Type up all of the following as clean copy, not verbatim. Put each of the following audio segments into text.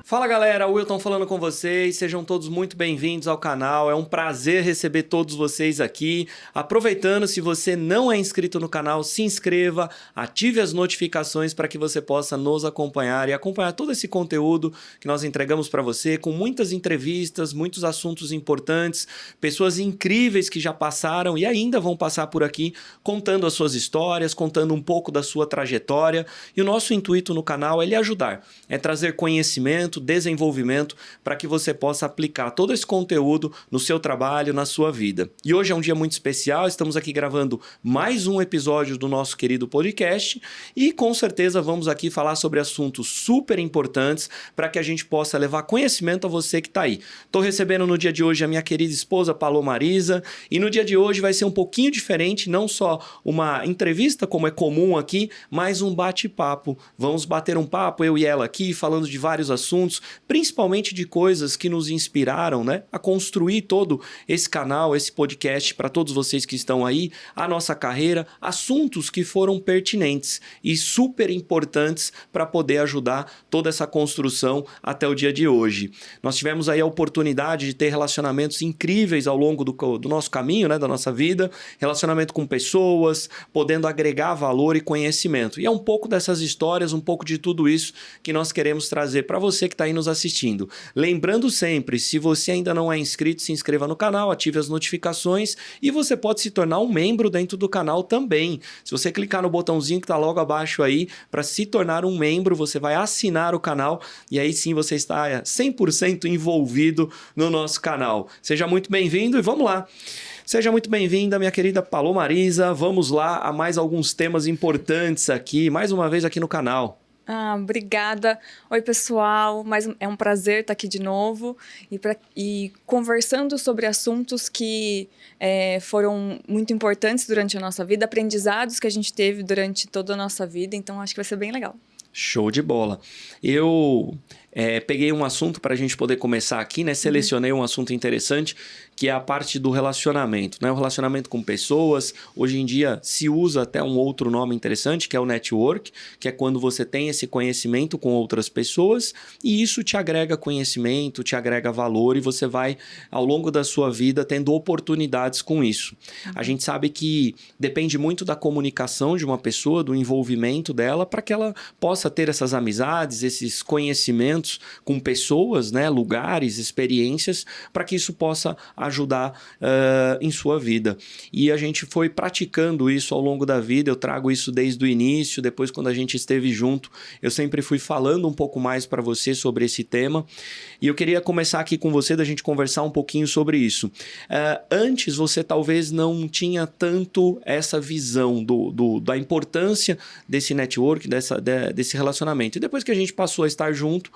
Fala galera, Wilton falando com vocês, sejam todos muito bem-vindos ao canal, é um prazer receber todos vocês aqui. Aproveitando, se você não é inscrito no canal, se inscreva, ative as notificações para que você possa nos acompanhar e acompanhar todo esse conteúdo que nós entregamos para você, com muitas entrevistas, muitos assuntos importantes, pessoas incríveis que já passaram e ainda vão passar por aqui, contando as suas histórias, contando um pouco da sua trajetória. E o nosso intuito no canal é lhe ajudar, é trazer conhecimento, desenvolvimento para que você possa aplicar todo esse conteúdo no seu trabalho, na sua vida. E hoje é um dia muito especial, estamos aqui gravando mais um episódio do nosso querido podcast e com certeza vamos aqui falar sobre assuntos super importantes para que a gente possa levar conhecimento a você que está aí. Estou recebendo no dia de hoje a minha querida esposa Palô Marisa e no dia de hoje vai ser um pouquinho diferente, não só uma entrevista como é comum aqui, mas um bate-papo. Vamos bater um papo, eu e ela aqui, falando de vários assuntos, principalmente de coisas que nos inspiraram, né, a construir todo esse canal, esse podcast para todos vocês que estão aí, a nossa carreira, assuntos que foram pertinentes e super importantes para poder ajudar toda essa construção até o dia de hoje. Nós tivemos aí a oportunidade de ter relacionamentos incríveis ao longo do nosso caminho, né, da nossa vida, relacionamento com pessoas, podendo agregar valor e conhecimento. E é um pouco dessas histórias, um pouco de tudo isso que nós queremos trazer para você que está aí nos assistindo. Lembrando sempre, se você ainda não é inscrito, se inscreva no canal, ative as notificações e você pode se tornar um membro dentro do canal também. Se você clicar no botãozinho que está logo abaixo aí, para se tornar um membro, você vai assinar o canal e aí sim você está 100% envolvido no nosso canal. Seja muito bem-vindo e vamos lá. Seja muito bem-vinda, minha querida Palô Marisa. Vamos lá a mais alguns temas importantes aqui, mais uma vez aqui no canal. Obrigada. Oi, pessoal. É um prazer estar aqui de novo e conversando sobre assuntos que foram muito importantes durante a nossa vida, aprendizados que a gente teve durante toda a nossa vida. Então, acho que vai ser bem legal. Show de bola. Eu peguei um assunto para a gente poder começar aqui, né? Selecionei um assunto interessante, que é a parte do relacionamento, né? O relacionamento com pessoas. Hoje em dia se usa até um outro nome interessante, que é o network, que é quando você tem esse conhecimento com outras pessoas e isso te agrega conhecimento, te agrega valor e você vai, ao longo da sua vida, tendo oportunidades com isso. A gente sabe que depende muito da comunicação de uma pessoa, do envolvimento dela, para que ela possa ter essas amizades, esses conhecimentos com pessoas, né, lugares, experiências, para que isso possa ajudar em sua vida. E a gente foi praticando isso ao longo da vida, eu trago isso desde o início, depois quando a gente esteve junto, eu sempre fui falando um pouco mais para você sobre esse tema. E eu queria começar aqui com você, da gente conversar um pouquinho sobre isso. Antes você talvez não tinha tanto essa visão da importância desse network, desse relacionamento. E depois que a gente passou a estar junto,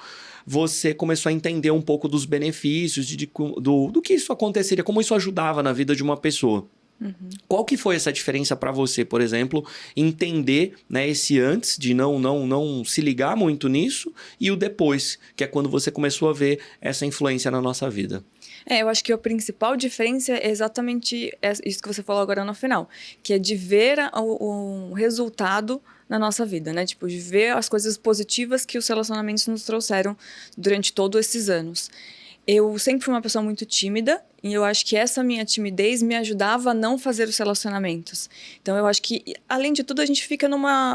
você começou a entender um pouco dos benefícios, do que isso aconteceria, como isso ajudava na vida de uma pessoa. Qual que foi essa diferença para você, por exemplo, entender, né, esse antes de não se ligar muito nisso e o depois, que é quando você começou a ver essa influência na nossa vida? Eu acho que a principal diferença é exatamente isso que você falou agora no final, que é de ver o resultado na nossa vida, né? Tipo, de ver as coisas positivas que os relacionamentos nos trouxeram durante todos esses anos. Eu sempre fui uma pessoa muito tímida e eu acho que essa minha timidez me ajudava a não fazer os relacionamentos. Então, eu acho que, além de tudo, a gente fica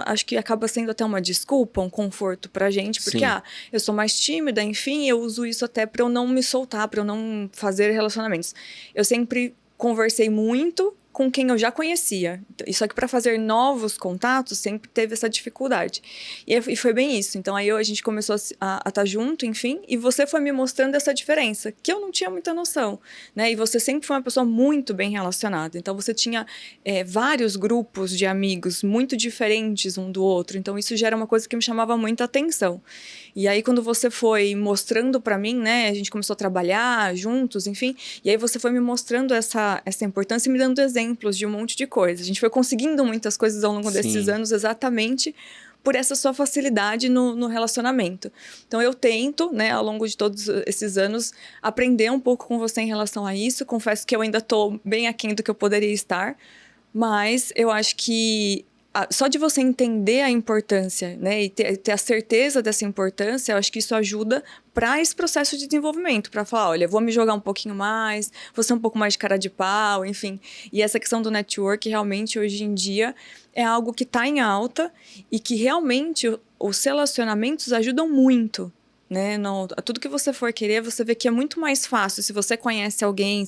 acho que acaba sendo até uma desculpa, um conforto pra gente, porque, eu sou mais tímida, enfim, eu uso isso até pra eu não me soltar, pra eu não fazer relacionamentos. Eu sempre conversei muito com quem eu já conhecia. Só que para fazer novos contatos, sempre teve essa dificuldade. E foi bem isso. Então, aí a gente começou a estar junto, enfim, e você foi me mostrando essa diferença, que eu não tinha muita noção, né? E você sempre foi uma pessoa muito bem relacionada. Então, você tinha vários grupos de amigos muito diferentes um do outro. Então, isso já era uma coisa que me chamava muita atenção. E aí, quando você foi mostrando para mim, né? A gente começou a trabalhar juntos, enfim. E aí, você foi me mostrando essa importância e me dando exemplos de um monte de coisa. A gente foi conseguindo muitas coisas ao longo desses anos exatamente por essa sua facilidade no relacionamento. Então, eu tento, né, ao longo de todos esses anos, aprender um pouco com você em relação a isso. Confesso que eu ainda estou bem aquém do que eu poderia estar, mas eu acho que só de você entender a importância, né, e ter a certeza dessa importância, eu acho que isso ajuda para esse processo de desenvolvimento, para falar, olha, vou me jogar um pouquinho mais, vou ser um pouco mais de cara de pau, enfim. E essa questão do network, realmente, hoje em dia, é algo que está em alta e que realmente os relacionamentos ajudam muito, né? Tudo que você for querer, você vê que é muito mais fácil se você conhece alguém,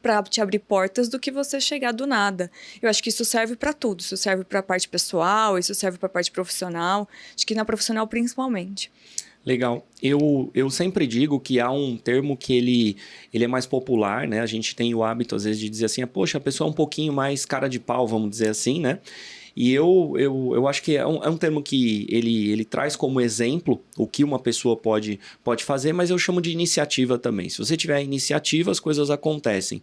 para te abrir portas, do que você chegar do nada. Eu acho que isso serve para tudo. Isso serve para a parte pessoal, isso serve para a parte profissional. Acho que na profissional principalmente. Legal. Eu sempre digo que há um termo que ele é mais popular, né? A gente tem o hábito, às vezes, de dizer assim, poxa, a pessoa é um pouquinho mais cara de pau, vamos dizer assim, né? E eu acho que é um termo que ele traz como exemplo o que uma pessoa pode fazer, mas eu chamo de iniciativa também. Se você tiver iniciativa, as coisas acontecem.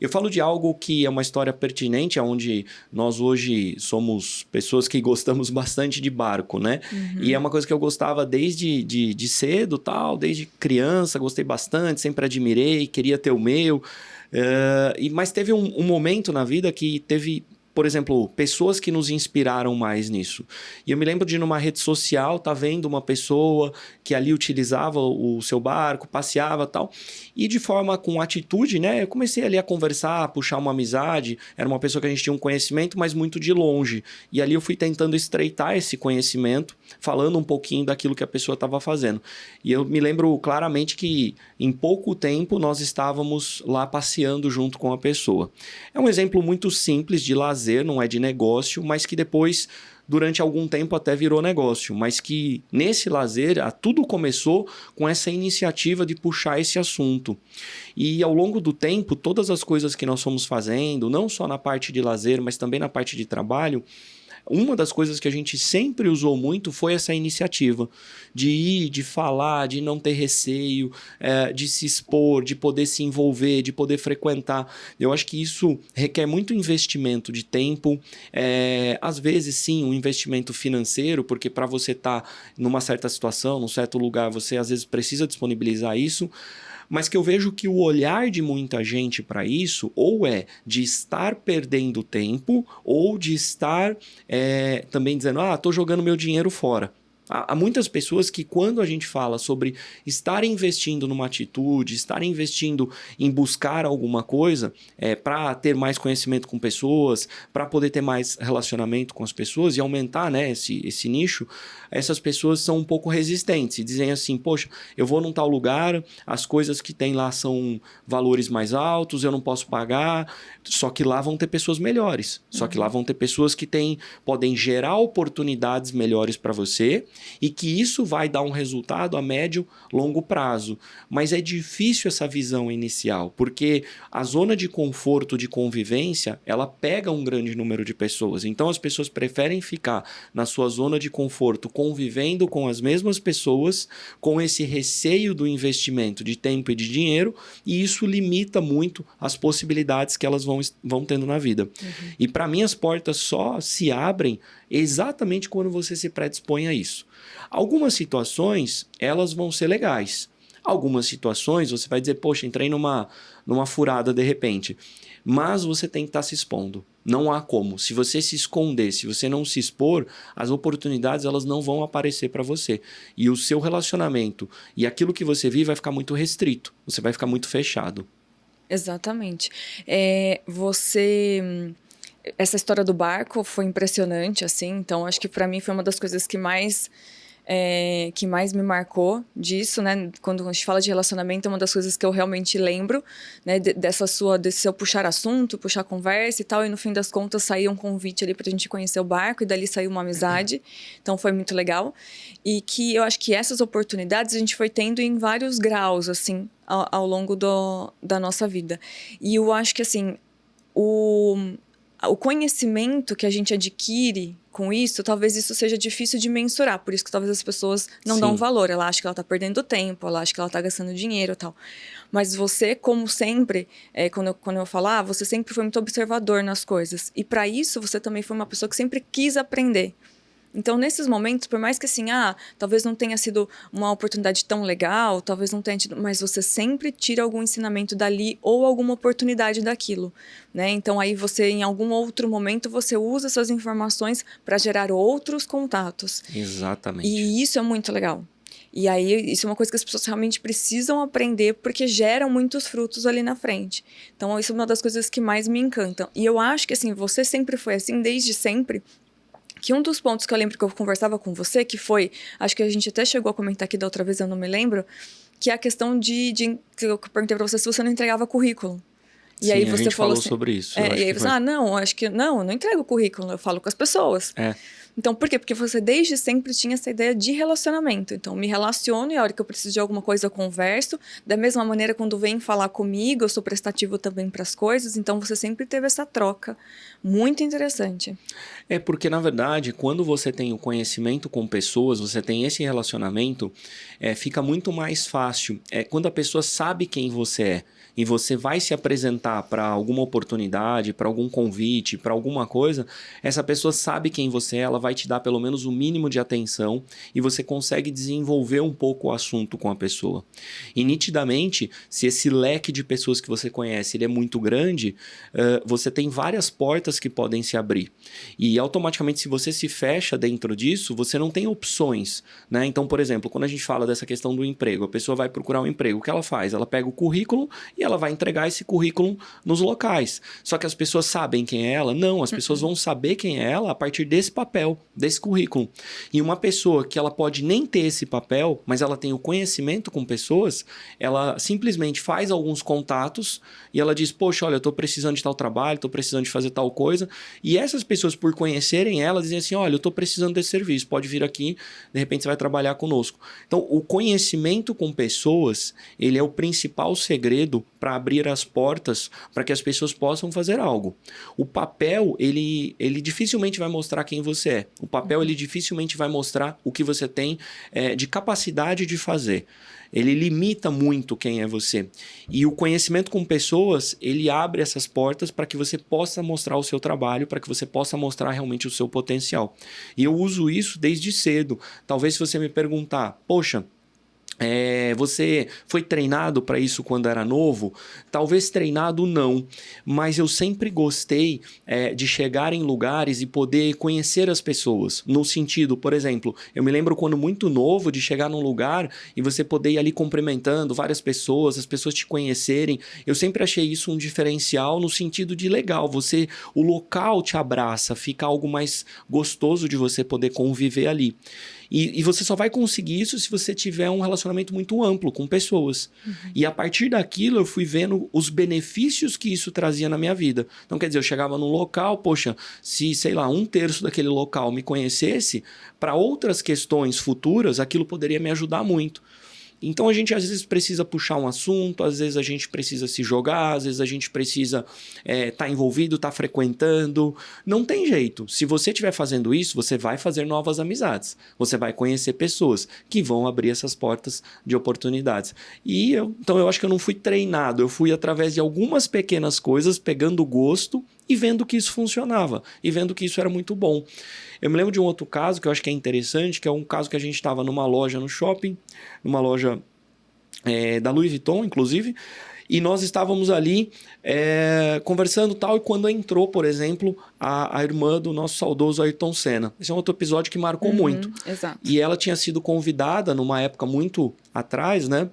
Eu falo de algo que é uma história pertinente, onde nós hoje somos pessoas que gostamos bastante de barco, né? Uhum. E é uma coisa que eu gostava desde de cedo, tal, desde criança, gostei bastante, sempre admirei, queria ter o meu. Mas teve um momento na vida que teve, por exemplo, pessoas que nos inspiraram mais nisso. E eu me lembro de, numa rede social, tá vendo uma pessoa que ali utilizava o seu barco, passeava e tal, e de forma com atitude, né? Eu comecei ali a conversar, a puxar uma amizade. Era uma pessoa que a gente tinha um conhecimento, mas muito de longe. E ali eu fui tentando estreitar esse conhecimento, falando um pouquinho daquilo que a pessoa estava fazendo. E eu me lembro claramente que em pouco tempo nós estávamos lá passeando junto com a pessoa. É um exemplo muito simples de lazer, não é de negócio, mas que depois, durante algum tempo, até virou negócio. Mas que nesse lazer, tudo começou com essa iniciativa de puxar esse assunto. E ao longo do tempo, todas as coisas que nós fomos fazendo, não só na parte de lazer, mas também na parte de trabalho, uma das coisas que a gente sempre usou muito foi essa iniciativa de ir, de falar, de não ter receio, de se expor, de poder se envolver, de poder frequentar. Eu acho que isso requer muito investimento de tempo, às vezes sim, um investimento financeiro, porque para você estar numa certa situação, num certo lugar, você às vezes precisa disponibilizar isso. Mas que eu vejo que o olhar de muita gente para isso ou é de estar perdendo tempo ou de estar também dizendo, estou jogando meu dinheiro fora. Há muitas pessoas que, quando a gente fala sobre estar investindo numa atitude, estar investindo em buscar alguma coisa para ter mais conhecimento com pessoas, para poder ter mais relacionamento com as pessoas e aumentar, né, esse nicho, essas pessoas são um pouco resistentes e dizem assim, poxa, eu vou num tal lugar, as coisas que tem lá são valores mais altos, eu não posso pagar, só que lá vão ter pessoas melhores, só que lá vão ter pessoas que podem gerar oportunidades melhores para você, e que isso vai dar um resultado a médio, longo prazo. Mas é difícil essa visão inicial, porque a zona de conforto, de convivência, ela pega um grande número de pessoas. Então as pessoas preferem ficar na sua zona de conforto, convivendo com as mesmas pessoas, com esse receio do investimento de tempo e de dinheiro, e isso limita muito as possibilidades que elas vão tendo na vida. E para mim as portas só se abrem exatamente quando você se predispõe a isso. Algumas situações, elas vão ser legais. Algumas situações, você vai dizer, poxa, entrei numa furada de repente. Mas você tem que estar se expondo. Não há como. Se você se esconder, se você não se expor, as oportunidades elas não vão aparecer para você. E o seu relacionamento e aquilo que você vive vai ficar muito restrito. Você vai ficar muito fechado. Exatamente. Essa história do barco foi impressionante, assim. Então, acho que para mim foi uma das coisas que mais me marcou disso, né? Quando a gente fala de relacionamento, é uma das coisas que eu realmente lembro, né? Desse seu puxar assunto, puxar conversa e tal, e no fim das contas saiu um convite ali pra gente conhecer o barco, e dali saiu uma amizade, então foi muito legal. E que eu acho que essas oportunidades a gente foi tendo em vários graus, assim, ao longo da nossa vida. E eu acho que, assim, o conhecimento que a gente adquire com isso, talvez isso seja difícil de mensurar. Por isso que talvez as pessoas não dão valor. Ela acha que ela tá perdendo tempo, ela acha que ela tá gastando dinheiro e tal. Mas você, como sempre, quando eu falar, você sempre foi muito observador nas coisas. E para isso, você também foi uma pessoa que sempre quis aprender. Então, nesses momentos, por mais que assim, talvez não tenha sido uma oportunidade tão legal, talvez não tenha tido, mas você sempre tira algum ensinamento dali ou alguma oportunidade daquilo, né? Então, aí você, em algum outro momento, você usa essas informações para gerar outros contatos. Exatamente. E isso é muito legal. E aí, isso é uma coisa que as pessoas realmente precisam aprender, porque geram muitos frutos ali na frente. Então, isso é uma das coisas que mais me encantam. E eu acho que, assim, você sempre foi assim, desde sempre, que um dos pontos que eu lembro que eu conversava com você, que foi, acho que a gente até chegou a comentar aqui da outra vez, eu não me lembro, que é a questão que eu perguntei pra você se você não entregava currículo. E Sim, aí a você gente falou falou assim, sobre isso. e aí você, não, acho que não, eu não entrego currículo, eu falo com as pessoas. Então, por quê? Porque você desde sempre tinha essa ideia de relacionamento. Então, me relaciono e a hora que eu preciso de alguma coisa eu converso. Da mesma maneira, quando vem falar comigo, eu sou prestativo também para as coisas. Então, você sempre teve essa troca. Muito interessante. É porque, na verdade, quando você tem o conhecimento com pessoas, você tem esse relacionamento, fica muito mais fácil. Quando a pessoa sabe quem você é e você vai se apresentar para alguma oportunidade, para algum convite, para alguma coisa, essa pessoa sabe quem você é, ela vai te dar pelo menos o mínimo de atenção e você consegue desenvolver um pouco o assunto com a pessoa. E nitidamente, se esse leque de pessoas que você conhece ele é muito grande, você tem várias portas que podem se abrir. E automaticamente, se você se fecha dentro disso, você não tem opções, né? Então, por exemplo, quando a gente fala dessa questão do emprego, a pessoa vai procurar um emprego, o que ela faz? Ela pega o currículo e ela vai entregar esse currículo nos locais. Só que as pessoas sabem quem é ela? Não, as pessoas vão saber quem é ela a partir desse papel, desse currículo. E uma pessoa que ela pode nem ter esse papel, mas ela tem o conhecimento com pessoas, ela simplesmente faz alguns contatos e ela diz, poxa, olha, eu estou precisando de tal trabalho, estou precisando de fazer tal coisa. E essas pessoas, por conhecerem ela, dizem assim, olha, eu estou precisando desse serviço, pode vir aqui, de repente você vai trabalhar conosco. Então, o conhecimento com pessoas, ele é o principal segredo para abrir as portas para que as pessoas possam fazer algo. O papel, ele dificilmente vai mostrar quem você é. O papel, ele dificilmente vai mostrar o que você tem de capacidade de fazer. Ele limita muito quem é você. E o conhecimento com pessoas, ele abre essas portas para que você possa mostrar o seu trabalho, para que você possa mostrar realmente o seu potencial. E eu uso isso desde cedo. Talvez se você me perguntar, poxa, você foi treinado para isso quando era novo? Talvez treinado não, mas eu sempre gostei de chegar em lugares e poder conhecer as pessoas. No sentido, por exemplo, eu me lembro quando muito novo de chegar num lugar e você poder ir ali cumprimentando várias pessoas, as pessoas te conhecerem. Eu sempre achei isso um diferencial no sentido de legal, o local te abraça, fica algo mais gostoso de você poder conviver ali. E você só vai conseguir isso se você tiver um relacionamento muito amplo com pessoas. E a partir daquilo eu fui vendo os benefícios que isso trazia na minha vida. Então, quer dizer, eu chegava num local, poxa, se, sei lá, 1/3 daquele local me conhecesse, para outras questões futuras, aquilo poderia me ajudar muito. Então a gente às vezes precisa puxar um assunto, às vezes a gente precisa se jogar, às vezes a gente precisa estar envolvido, estar frequentando. Não tem jeito. Se você estiver fazendo isso, você vai fazer novas amizades. Você vai conhecer pessoas que vão abrir essas portas de oportunidades. Então eu acho que eu não fui treinado, eu fui através de algumas pequenas coisas, pegando gosto e vendo que isso funcionava, e vendo que isso era muito bom. Eu me lembro de um outro caso que eu acho que é interessante, que é um caso que a gente estava numa loja no shopping, numa loja da Louis Vuitton, inclusive, e nós estávamos ali conversando tal, e quando entrou, por exemplo, a irmã do nosso saudoso Ayrton Senna. Esse é um outro episódio que marcou muito. Exato. E ela tinha sido convidada, numa época muito atrás, né,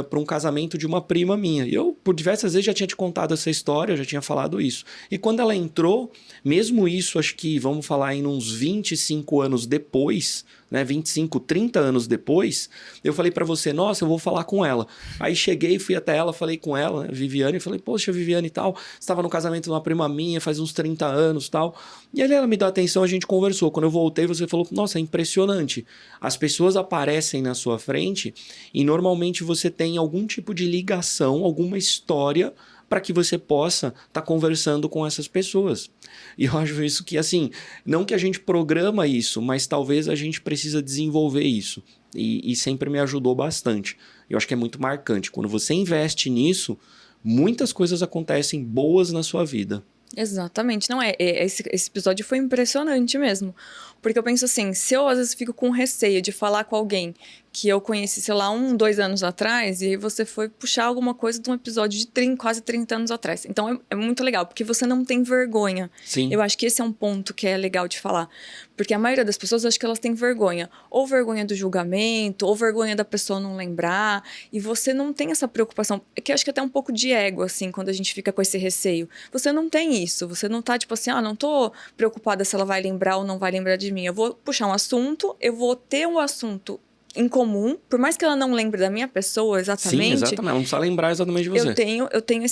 para um casamento de uma prima minha. E eu, por diversas vezes, já tinha te contado essa história, já tinha falado isso. E quando ela entrou, mesmo isso, acho que, vamos falar em uns 25 anos depois, né, 25, 30 anos depois, eu falei para você, nossa, eu vou falar com ela. Aí cheguei, fui até ela, falei com ela, né, Viviane, e falei, poxa, Viviane e tal, você estava no casamento de uma prima minha faz uns 30 anos e tal. E aí ela me deu atenção, a gente conversou. Quando eu voltei, você falou, nossa, é impressionante. As pessoas aparecem na sua frente e normalmente você tem algum tipo de ligação, alguma história para que você possa estar conversando com essas pessoas. E eu acho isso que, assim, não que a gente programa isso, mas talvez a gente precisa desenvolver isso. E sempre me ajudou bastante. Eu acho que é muito marcante. Quando você investe nisso, muitas coisas acontecem boas na sua vida. Exatamente. Não esse episódio foi impressionante mesmo. Porque eu penso assim, se eu às vezes fico com receio de falar com alguém que eu conheci, sei lá, 2 anos atrás, e aí você foi puxar alguma coisa de um episódio de quase 30 anos atrás. Então é muito legal, porque você não tem vergonha. Sim. Eu acho que esse é um ponto que é legal de falar. Porque a maioria das pessoas, acho que elas têm vergonha. Ou vergonha do julgamento, ou vergonha da pessoa não lembrar. E você não tem essa preocupação. É que eu acho que até um pouco de ego, assim, quando a gente fica com esse receio. Você não tem isso. Você não tá, tipo assim, não tô preocupada se ela vai lembrar ou não vai lembrar de mim. Eu vou puxar um assunto, eu vou ter um assunto em comum, por mais que ela não lembre da minha pessoa exatamente. Sim, exatamente. Ela não precisa lembrar exatamente de você. Eu tenho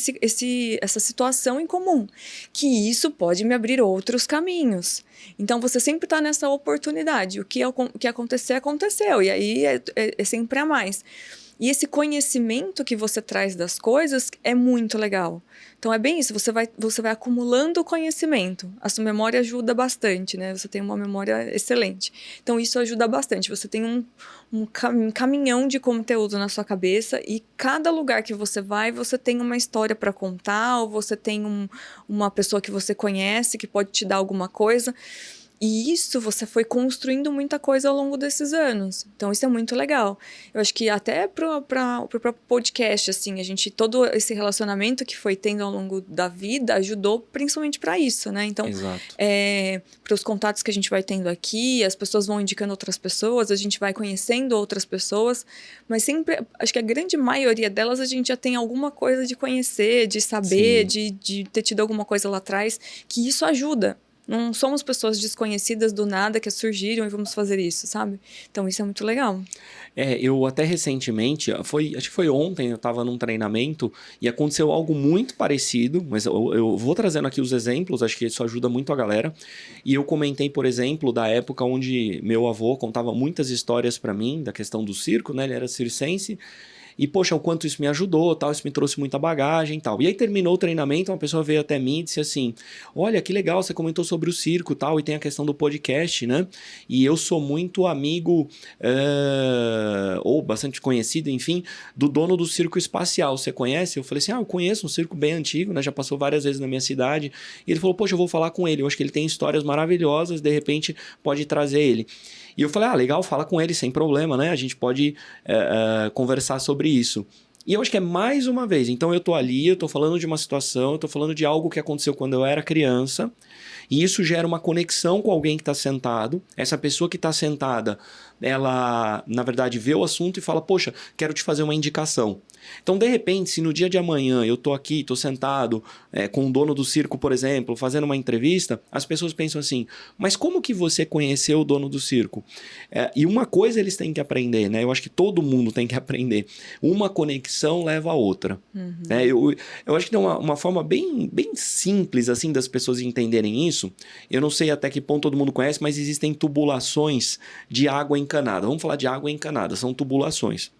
essa situação em comum, que isso pode me abrir outros caminhos. Então, você sempre está nessa oportunidade. O que acontecer, aconteceu. E aí é sempre a mais. E esse conhecimento que você traz das coisas é muito legal. Então, é bem isso. Você vai acumulando conhecimento. A sua memória ajuda bastante, né? Você tem uma memória excelente. Então, isso ajuda bastante. Você tem um caminhão de conteúdo na sua cabeça e cada lugar que você vai, você tem uma história para contar ou você tem uma pessoa que você conhece que pode te dar alguma coisa. E isso você foi construindo muita coisa ao longo desses anos. Então, isso é muito legal. Eu acho que até pro próprio podcast, assim, todo esse relacionamento que foi tendo ao longo da vida ajudou principalmente para isso, né? Então, para os contatos que a gente vai tendo aqui, as pessoas vão indicando outras pessoas, a gente vai conhecendo outras pessoas, mas sempre, acho que a grande maioria delas a gente já tem alguma coisa de conhecer, de saber, de ter tido alguma coisa lá atrás, que isso ajuda. Não somos pessoas desconhecidas do nada que surgiram e vamos fazer isso, sabe? Então, isso é muito legal. Eu até recentemente, acho que foi ontem, eu estava num treinamento e aconteceu algo muito parecido, mas eu vou trazendo aqui os exemplos, acho que isso ajuda muito a galera. E eu comentei, por exemplo, da época onde meu avô contava muitas histórias para mim, da questão do circo, né? Ele era circense. E, poxa, o quanto isso me ajudou, tal, isso me trouxe muita bagagem e tal. E aí terminou o treinamento, uma pessoa veio até mim e disse assim, olha, que legal, você comentou sobre o circo e tal, e tem a questão do podcast, né? E eu sou muito amigo, ou bastante conhecido, enfim, do dono do circo espacial. Você conhece? Eu falei assim, eu conheço um circo bem antigo, né? Já passou várias vezes na minha cidade. E ele falou, poxa, eu vou falar com ele. Eu acho que ele tem histórias maravilhosas, de repente pode trazer ele. E eu falei, legal, fala com ele sem problema, né? A gente pode conversar sobre isso. E eu acho que é mais uma vez. Então eu tô ali, eu tô falando de uma situação, eu tô falando de algo que aconteceu quando eu era criança. E isso gera uma conexão com alguém que está sentado. Essa pessoa que está sentada, ela, na verdade, vê o assunto e fala, poxa, quero te fazer uma indicação. Então, de repente, se no dia de amanhã eu tô aqui, tô sentado com o dono do circo, por exemplo, fazendo uma entrevista, as pessoas pensam assim, mas como que você conheceu o dono do circo? E uma coisa eles têm que aprender, né? Eu acho que todo mundo tem que aprender. Uma conexão leva a outra. Uhum. Eu acho que tem uma forma bem simples assim das pessoas entenderem isso. Eu não sei até que ponto todo mundo conhece, mas existem tubulações de água encanada. Vamos falar de água encanada, são tubulações.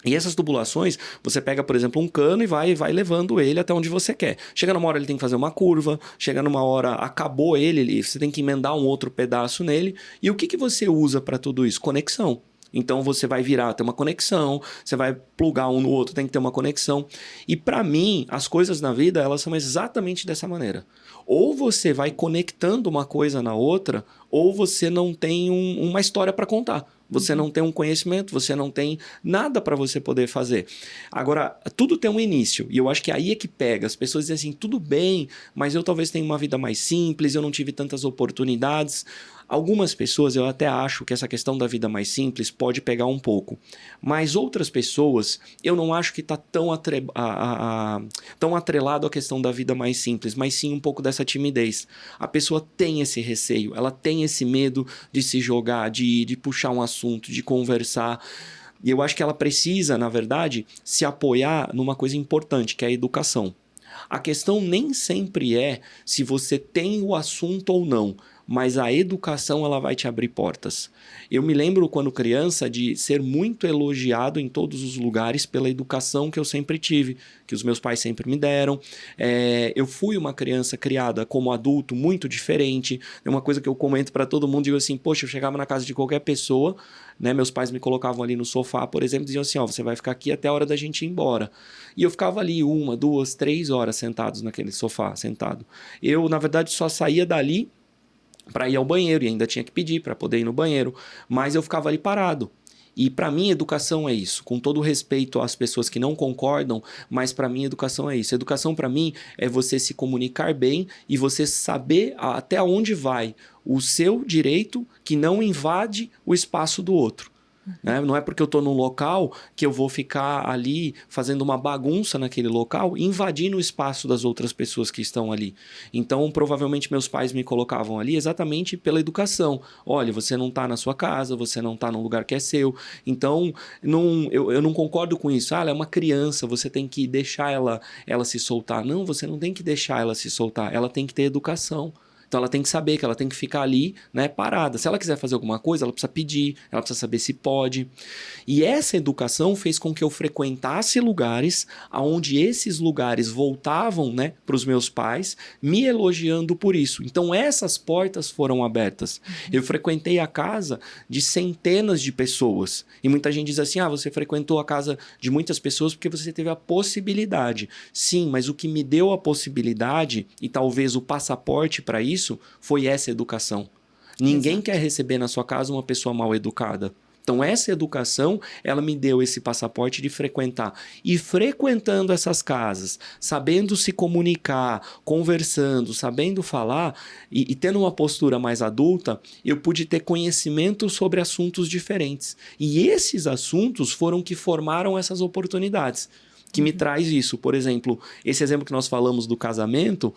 E essas tubulações, você pega, por exemplo, um cano e vai levando ele até onde você quer. Chega numa hora ele tem que fazer uma curva, chega numa hora acabou ele, você tem que emendar um outro pedaço nele. E o que você usa para tudo isso? Conexão. Então você vai virar, ter uma conexão, você vai plugar um no outro, tem que ter uma conexão. E para mim, as coisas na vida, elas são exatamente dessa maneira. Ou você vai conectando uma coisa na outra, ou você não tem uma história para contar. Você não tem um conhecimento, você não tem nada para você poder fazer. Agora, tudo tem um início. E eu acho que aí é que pega. As pessoas dizem assim, tudo bem, mas eu talvez tenha uma vida mais simples, eu não tive tantas oportunidades. Algumas pessoas, eu até acho que essa questão da vida mais simples pode pegar um pouco. Mas outras pessoas, eu não acho que está tão atrelado à questão da vida mais simples, mas sim um pouco dessa timidez. A pessoa tem esse receio, ela tem esse medo de se jogar, de puxar um assunto, de conversar. E eu acho que ela precisa, na verdade, se apoiar numa coisa importante, que é a educação. A questão nem sempre é se você tem o assunto ou não, mas a educação ela vai te abrir portas. Eu me lembro quando criança de ser muito elogiado em todos os lugares pela educação que eu sempre tive, que os meus pais sempre me deram. Eu fui uma criança criada como adulto muito diferente. É uma coisa que eu comento para todo mundo, digo assim, poxa, eu chegava na casa de qualquer pessoa, né, meus pais me colocavam ali no sofá, por exemplo, diziam assim, você vai ficar aqui até a hora da gente ir embora. E eu ficava ali 1, 2, 3 horas sentados naquele sofá, sentado. Eu, na verdade, só saía dali para ir ao banheiro e ainda tinha que pedir para poder ir no banheiro, mas eu ficava ali parado. E para mim, educação é isso. Com todo respeito às pessoas que não concordam, mas para mim, educação é isso. Educação para mim é você se comunicar bem e você saber até onde vai o seu direito que não invade o espaço do outro. Né? Não é porque eu estou num local que eu vou ficar ali fazendo uma bagunça naquele local, invadindo o espaço das outras pessoas que estão ali. Então, provavelmente meus pais me colocavam ali exatamente pela educação. Olha, você não está na sua casa, você não está num lugar que é seu. Então, eu não concordo com isso. Ela é uma criança, você tem que deixar ela se soltar. Não, você não tem que deixar ela se soltar. Ela tem que ter educação. Então ela tem que saber que ela tem que ficar ali, né, parada. Se ela quiser fazer alguma coisa, ela precisa pedir, ela precisa saber se pode. E essa educação fez com que eu frequentasse lugares onde esses lugares voltavam, né, para os meus pais, me elogiando por isso. Então essas portas foram abertas. Eu frequentei a casa de centenas de pessoas. E muita gente diz assim, você frequentou a casa de muitas pessoas porque você teve a possibilidade. Sim, mas o que me deu a possibilidade e talvez o passaporte para isso foi essa educação. Ninguém quer receber na sua casa uma pessoa mal educada. Então essa educação, ela me deu esse passaporte de frequentar. E frequentando essas casas, sabendo se comunicar, conversando, sabendo falar e tendo uma postura mais adulta, eu pude ter conhecimento sobre assuntos diferentes. E esses assuntos foram que formaram essas oportunidades. Que me traz isso. Por exemplo, esse exemplo que nós falamos do casamento,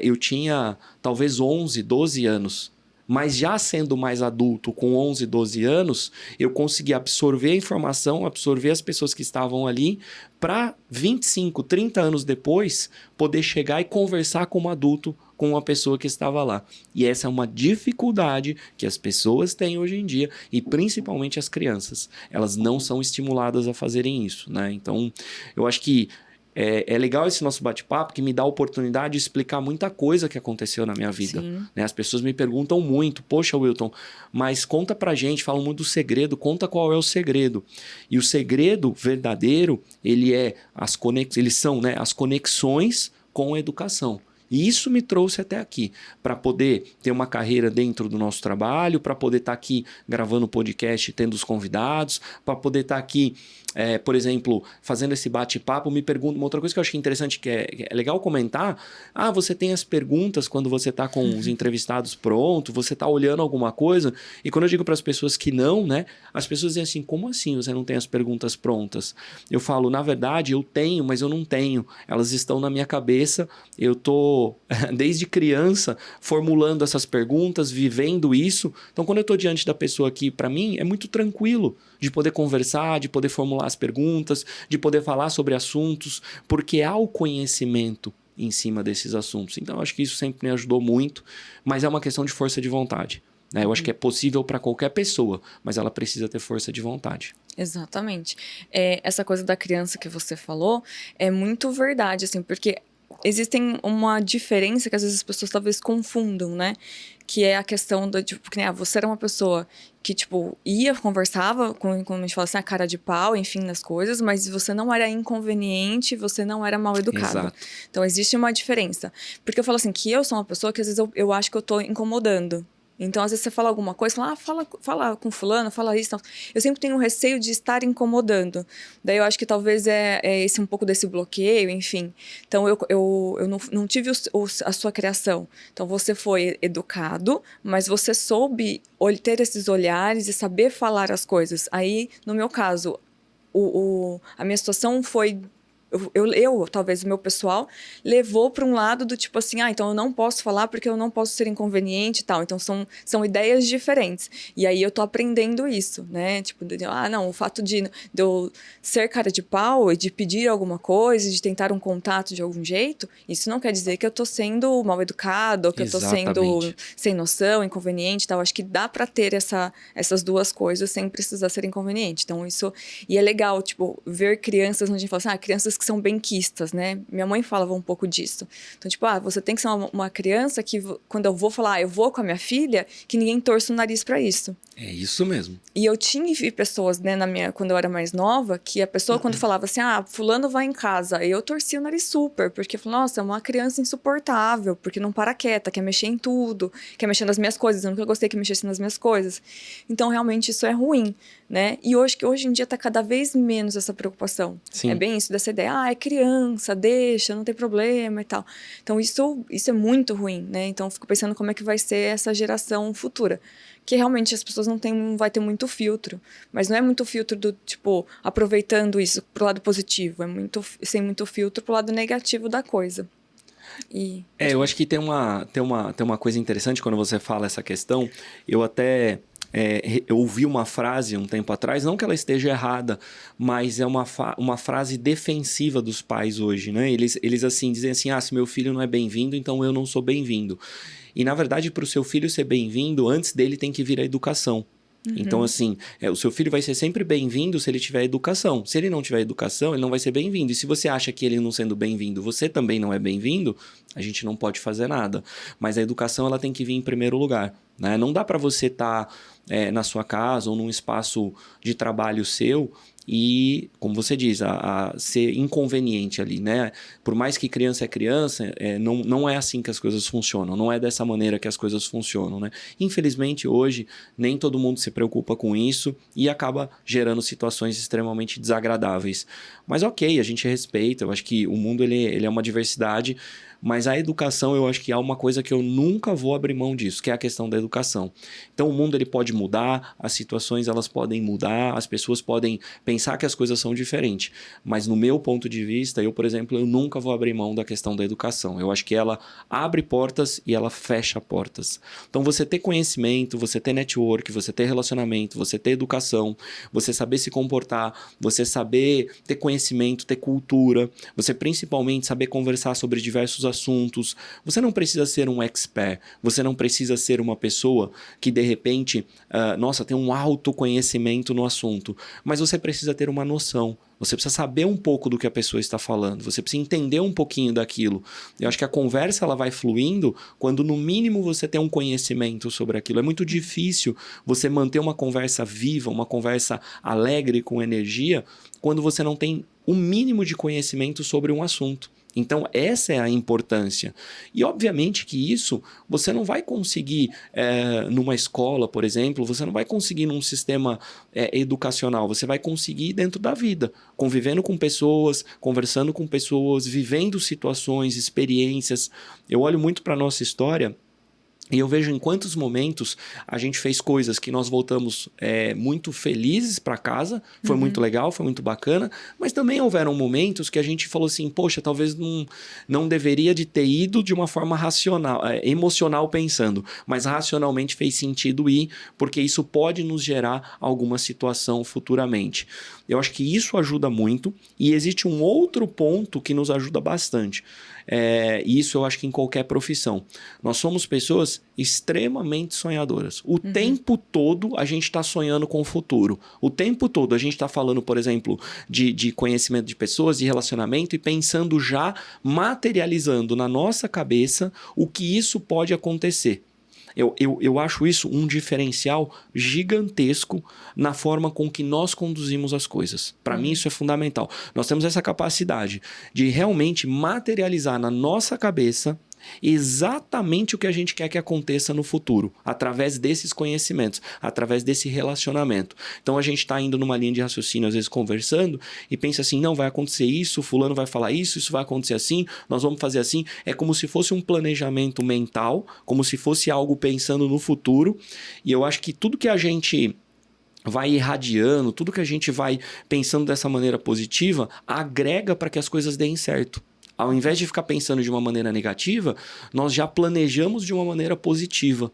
eu tinha talvez 11, 12 anos. Mas já sendo mais adulto, com 11, 12 anos, eu consegui absorver a informação, absorver as pessoas que estavam ali, para 25, 30 anos depois, poder chegar e conversar como adulto com uma pessoa que estava lá. E essa é uma dificuldade que as pessoas têm hoje em dia, e principalmente as crianças. Elas não são estimuladas a fazerem isso, né? Então, eu acho que é legal esse nosso bate-papo, que me dá a oportunidade de explicar muita coisa que aconteceu na minha vida. Né? As pessoas me perguntam muito, poxa, Wilton, mas conta pra gente, falam muito do segredo, conta qual é o segredo. E o segredo verdadeiro, eles são, né, as conexões com a educação. E isso me trouxe até aqui, para poder ter uma carreira dentro do nosso trabalho, para poder estar aqui gravando podcast, tendo os convidados, para poder estar aqui, por exemplo, fazendo esse bate-papo. Me pergunto, uma outra coisa que eu achei interessante, que é legal comentar, você tem as perguntas quando você está com os entrevistados pronto, você está olhando alguma coisa, e quando eu digo para as pessoas que não, né, as pessoas dizem assim, como assim você não tem as perguntas prontas? Eu falo, na verdade, eu tenho, mas eu não tenho. Elas estão na minha cabeça, eu estou desde criança formulando essas perguntas, vivendo isso. Então, quando eu estou diante da pessoa aqui, para mim, é muito tranquilo de poder conversar, de poder formular as perguntas, de poder falar sobre assuntos, porque há o conhecimento em cima desses assuntos. Então, eu acho que isso sempre me ajudou muito, mas é uma questão de força de vontade. Né? Eu acho que é possível para qualquer pessoa, mas ela precisa ter força de vontade. Exatamente. Essa coisa da criança que você falou é muito verdade, assim, porque existem uma diferença que às vezes as pessoas talvez confundam, né? Que é a questão da, tipo, que nem, você era uma pessoa que, tipo, conversava, como a gente fala assim, a cara de pau, enfim, nas coisas, mas você não era inconveniente, você não era mal educado. Exato. Então, existe uma diferença. Porque eu falo assim, que eu sou uma pessoa que às vezes eu acho que eu tô incomodando. Então, às vezes você fala alguma coisa, fala com fulano, fala isso. Tal. Eu sempre tenho um receio de estar incomodando. Daí eu acho que talvez é esse um pouco desse bloqueio, enfim. Então, eu não tive a sua criação. Então, você foi educado, mas você soube ter esses olhares e saber falar as coisas. Aí, no meu caso, a minha situação foi... talvez o meu pessoal, levou para um lado do tipo assim, então eu não posso falar porque eu não posso ser inconveniente e tal. Então são ideias diferentes. E aí eu tô aprendendo isso, né? Tipo, não, o fato de eu ser cara de pau e de pedir alguma coisa, de tentar um contato de algum jeito, isso não quer dizer que eu tô sendo mal educado, ou que Exatamente. eu tô sendo sem noção, inconveniente e tal. Acho que dá para ter essas duas coisas sem precisar ser inconveniente. Então isso... E é legal, tipo, ver crianças, onde a gente fala assim, crianças que são benquistas, né? Minha mãe falava um pouco disso. Então, tipo, você tem que ser uma criança que, quando eu vou falar, eu vou com a minha filha, que ninguém torça o nariz pra isso. É isso mesmo. E eu vi pessoas, né, quando eu era mais nova, que a pessoa, quando falava assim, fulano vai em casa, eu torcia o nariz super, porque eu falava, nossa, é uma criança insuportável, porque não para quieta, quer mexer em tudo, quer mexer nas minhas coisas, eu nunca gostei que mexesse nas minhas coisas. Então, realmente, isso é ruim, né? E hoje em dia tá cada vez menos essa preocupação. Sim. É bem isso, dessa ideia, é criança, deixa, não tem problema e tal. Então, isso é muito ruim, né? Então, eu fico pensando como é que vai ser essa geração futura. Que realmente as pessoas não vai ter muito filtro. Mas não é muito filtro do, tipo, aproveitando isso pro lado positivo. É sem muito filtro pro lado negativo da coisa. Eu acho que tem uma coisa interessante quando você fala essa questão. Eu até eu ouvi uma frase um tempo atrás, não que ela esteja errada, mas é uma frase defensiva dos pais hoje, né? Eles assim dizem assim, se meu filho não é bem-vindo, então eu não sou bem-vindo. E na verdade, para o seu filho ser bem-vindo, antes dele tem que vir a educação. Então, assim, o seu filho vai ser sempre bem-vindo se ele tiver educação. Se ele não tiver educação, ele não vai ser bem-vindo. E se você acha que ele não sendo bem-vindo, você também não é bem-vindo, a gente não pode fazer nada. Mas a educação, ela tem que vir em primeiro lugar, né? Não dá para você estar na sua casa ou num espaço de trabalho seu e, como você diz, a ser inconveniente ali, né? Por mais que criança é criança, não é assim que as coisas funcionam, não é dessa maneira que as coisas funcionam, né? Infelizmente, hoje, nem todo mundo se preocupa com isso e acaba gerando situações extremamente desagradáveis. Mas ok, a gente respeita, eu acho que o mundo ele é uma diversidade, mas a educação, eu acho que há uma coisa que eu nunca vou abrir mão disso, que é a questão da educação. Então, o mundo ele pode mudar, as situações elas podem mudar, as pessoas podem pensar que as coisas são diferentes. Mas no meu ponto de vista, eu, por exemplo, eu nunca vou abrir mão da questão da educação. Eu acho que ela abre portas e ela fecha portas. Então, você ter conhecimento, você ter network, você ter relacionamento, você ter educação, você saber se comportar, você saber ter conhecimento, ter cultura, você principalmente saber conversar sobre diversos assuntos. Você não precisa ser um expert, você não precisa ser uma pessoa que de repente, tem um autoconhecimento no assunto, mas você precisa ter uma noção. Você precisa saber um pouco do que a pessoa está falando, você precisa entender um pouquinho daquilo. Eu acho que a conversa ela vai fluindo quando no mínimo você tem um conhecimento sobre aquilo. É muito difícil você manter uma conversa viva, uma conversa alegre, com energia, quando você não tem o mínimo de conhecimento sobre um assunto. Então, essa é a importância. E, obviamente, que isso você não vai conseguir numa escola, por exemplo, você não vai conseguir num sistema educacional, você vai conseguir dentro da vida, convivendo com pessoas, conversando com pessoas, vivendo situações, experiências. Eu olho muito para a nossa história e eu vejo em quantos momentos a gente fez coisas que nós voltamos muito felizes para casa, foi muito legal, foi muito bacana, mas também houveram momentos que a gente falou assim, poxa, talvez não deveria de ter ido de uma forma racional, emocional pensando, mas racionalmente fez sentido ir, porque isso pode nos gerar alguma situação futuramente. Eu acho que isso ajuda muito e existe um outro ponto que nos ajuda bastante. E isso eu acho que em qualquer profissão. Nós somos pessoas extremamente sonhadoras. O tempo todo a gente está sonhando com o futuro. O tempo todo a gente está falando, por exemplo, de conhecimento de pessoas, de relacionamento e pensando já, materializando na nossa cabeça o que isso pode acontecer. Eu acho isso um diferencial gigantesco na forma com que nós conduzimos as coisas. Para mim, isso é fundamental. Nós temos essa capacidade de realmente materializar na nossa cabeça exatamente o que a gente quer que aconteça no futuro, através desses conhecimentos, através desse relacionamento. Então a gente está indo numa linha de raciocínio, às vezes conversando, e pensa assim, não, vai acontecer isso, fulano vai falar isso vai acontecer assim, nós vamos fazer assim. É como se fosse um planejamento mental, como se fosse algo pensando no futuro, e eu acho que tudo que a gente vai irradiando, tudo que a gente vai pensando dessa maneira positiva, agrega para que as coisas deem certo. Ao invés de ficar pensando de uma maneira negativa, nós já planejamos de uma maneira positiva.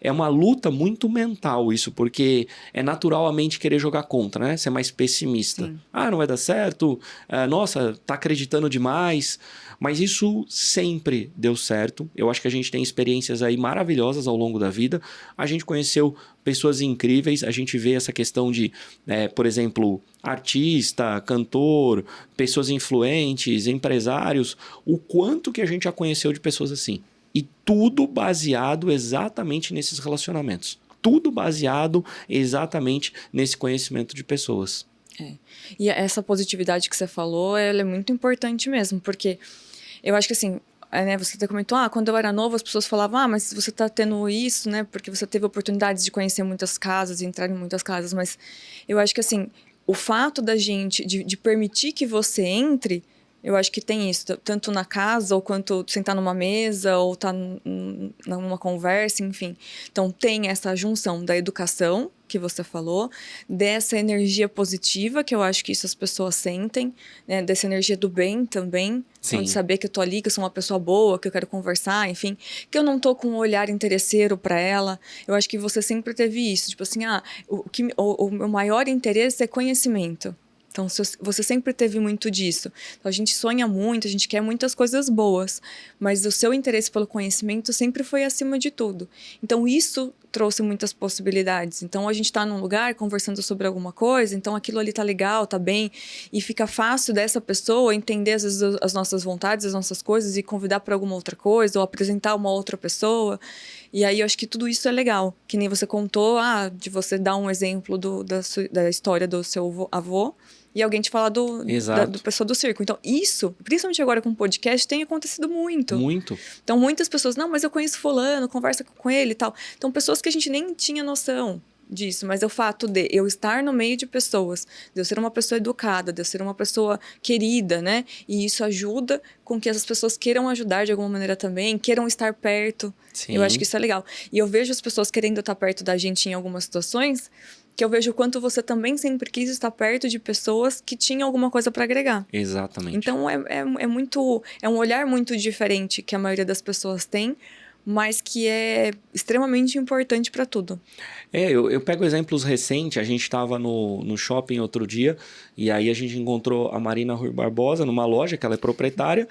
É uma luta muito mental isso, porque é natural a mente querer jogar contra, né? Ser mais pessimista. Sim. Não vai dar certo, nossa, tá acreditando demais. Mas isso sempre deu certo. Eu acho que a gente tem experiências aí maravilhosas ao longo da vida. A gente conheceu pessoas incríveis, a gente vê essa questão de, por exemplo, artista, cantor, pessoas influentes, empresários, o quanto que a gente já conheceu de pessoas assim. E tudo baseado exatamente nesses relacionamentos. tudo baseado exatamente nesse conhecimento de pessoas. E essa positividade que você falou, ela é muito importante mesmo, porque eu acho que assim, né, você até comentou, quando eu era novo as pessoas falavam, mas você tá tendo isso, né, porque você teve oportunidades de conhecer muitas casas, de entrar em muitas casas, mas eu acho que assim, o fato da gente, de permitir que você entre, eu acho que tem isso, tanto na casa, ou quanto sentar numa mesa, ou estar numa conversa, enfim. Então, tem essa junção da educação, que você falou, dessa energia positiva, que eu acho que isso as pessoas sentem, né? Dessa energia do bem também, então, de saber que eu tô ali, que eu sou uma pessoa boa, que eu quero conversar, enfim, que eu não tô com um olhar interesseiro para ela. Eu acho que você sempre teve isso, tipo assim, o meu maior interesse é conhecimento. Então, você sempre teve muito disso. Então, a gente sonha muito, a gente quer muitas coisas boas, mas o seu interesse pelo conhecimento sempre foi acima de tudo. Então, isso trouxe muitas possibilidades. Então, a gente está num lugar conversando sobre alguma coisa, então aquilo ali tá legal, tá bem, e fica fácil dessa pessoa entender, às vezes, as nossas vontades, as nossas coisas, e convidar para alguma outra coisa, ou apresentar uma outra pessoa. E aí, eu acho que tudo isso é legal. Que nem você contou, de você dar um exemplo da história do seu avô, e alguém te falar do pessoal do circo. Então, isso, principalmente agora com o podcast, tem acontecido muito. Muito. Então, muitas pessoas, não, mas eu conheço fulano, conversa com ele e tal. Então, pessoas que a gente nem tinha noção disso, mas é o fato de eu estar no meio de pessoas, de eu ser uma pessoa educada, de eu ser uma pessoa querida, né? E isso ajuda com que essas pessoas queiram ajudar de alguma maneira também, queiram estar perto. Sim. Eu acho que isso é legal. E eu vejo as pessoas querendo estar perto da gente em algumas situações, que eu vejo o quanto você também sempre quis estar perto de pessoas que tinham alguma coisa para agregar. Exatamente. Então, é um olhar muito diferente que a maioria das pessoas tem, mas que é extremamente importante para tudo. Eu pego exemplos recentes, a gente estava no shopping outro dia, e aí a gente encontrou a Marina Rui Barbosa numa loja, que ela é proprietária,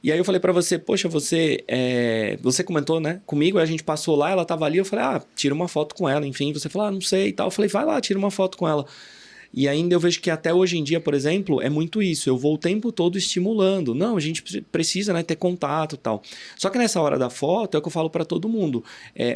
e aí eu falei pra você, poxa, você comentou, né, comigo, a gente passou lá, ela tava ali, eu falei, tira uma foto com ela, enfim, você falou, não sei e tal, eu falei, vai lá, tira uma foto com ela. E ainda eu vejo que até hoje em dia, por exemplo, é muito isso. Eu vou o tempo todo estimulando. Não, a gente precisa, né, ter contato e tal. Só que nessa hora da foto, é o que eu falo para todo mundo.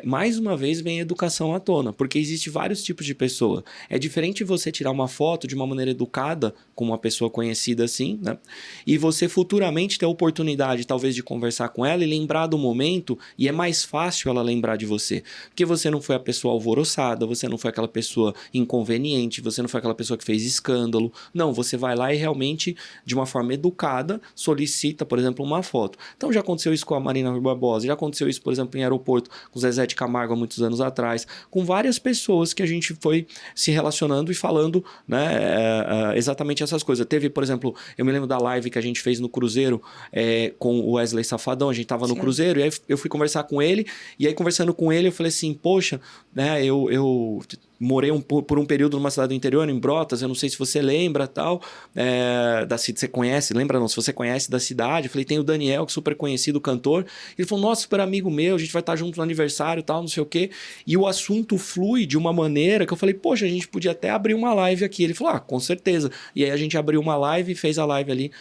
Mais uma vez vem a educação à tona, porque existe vários tipos de pessoa. É diferente você tirar uma foto de uma maneira educada, com uma pessoa conhecida assim, né? E você futuramente ter a oportunidade, talvez, de conversar com ela e lembrar do momento, e é mais fácil ela lembrar de você. Porque você não foi a pessoa alvoroçada, você não foi aquela pessoa inconveniente, você não foi aquela pessoa que fez escândalo. Não, você vai lá e realmente, de uma forma educada, solicita, por exemplo, uma foto. Então já aconteceu isso com a Marina Rui Barbosa, já aconteceu isso, por exemplo, em aeroporto, com o Zezé de Camargo há muitos anos atrás, com várias pessoas que a gente foi se relacionando e falando, né, exatamente essas coisas. Teve, por exemplo, eu me lembro da live que a gente fez no Cruzeiro com o Wesley Safadão, a gente tava no Cruzeiro, e aí eu fui conversar com ele, e aí conversando com ele eu falei assim, poxa, né, eu morei por um período numa cidade do interior, em Brotas, eu não sei se você lembra, tal, da cidade, você conhece, lembra não? Se você conhece da cidade, eu falei, tem o Daniel, que é super conhecido, cantor, ele falou, nossa, super amigo meu, a gente vai estar junto no aniversário, tal, não sei o quê, e o assunto flui de uma maneira que eu falei, poxa, a gente podia até abrir uma live aqui, ele falou, com certeza, e aí a gente abriu uma live e fez a live ali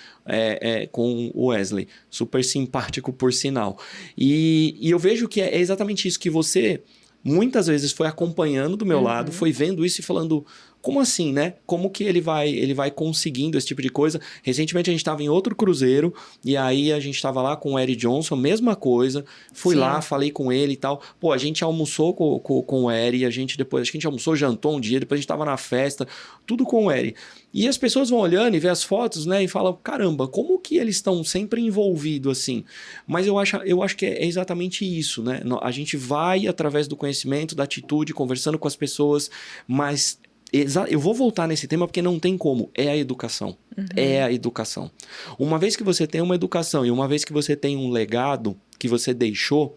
com o Wesley, super simpático por sinal, e eu vejo que é exatamente isso, que você muitas vezes foi acompanhando do meu lado, foi vendo isso e falando, como assim, né? Como que ele vai conseguindo esse tipo de coisa? Recentemente a gente estava em outro cruzeiro, e aí a gente estava lá com o Eric Johnson, mesma coisa, fui lá, falei com ele e tal. Pô, a gente almoçou com o Eric, a gente almoçou, jantou um dia, depois a gente estava na festa, tudo com o Eric. E as pessoas vão olhando e vê as fotos, né? E falam, caramba, como que eles estão sempre envolvidos assim? Mas eu acho que é exatamente isso, né? A gente vai através do conhecimento, da atitude, conversando com as pessoas, mas eu vou voltar nesse tema porque não tem como. É a educação. É a educação. Uma vez que você tem uma educação e uma vez que você tem um legado que você deixou,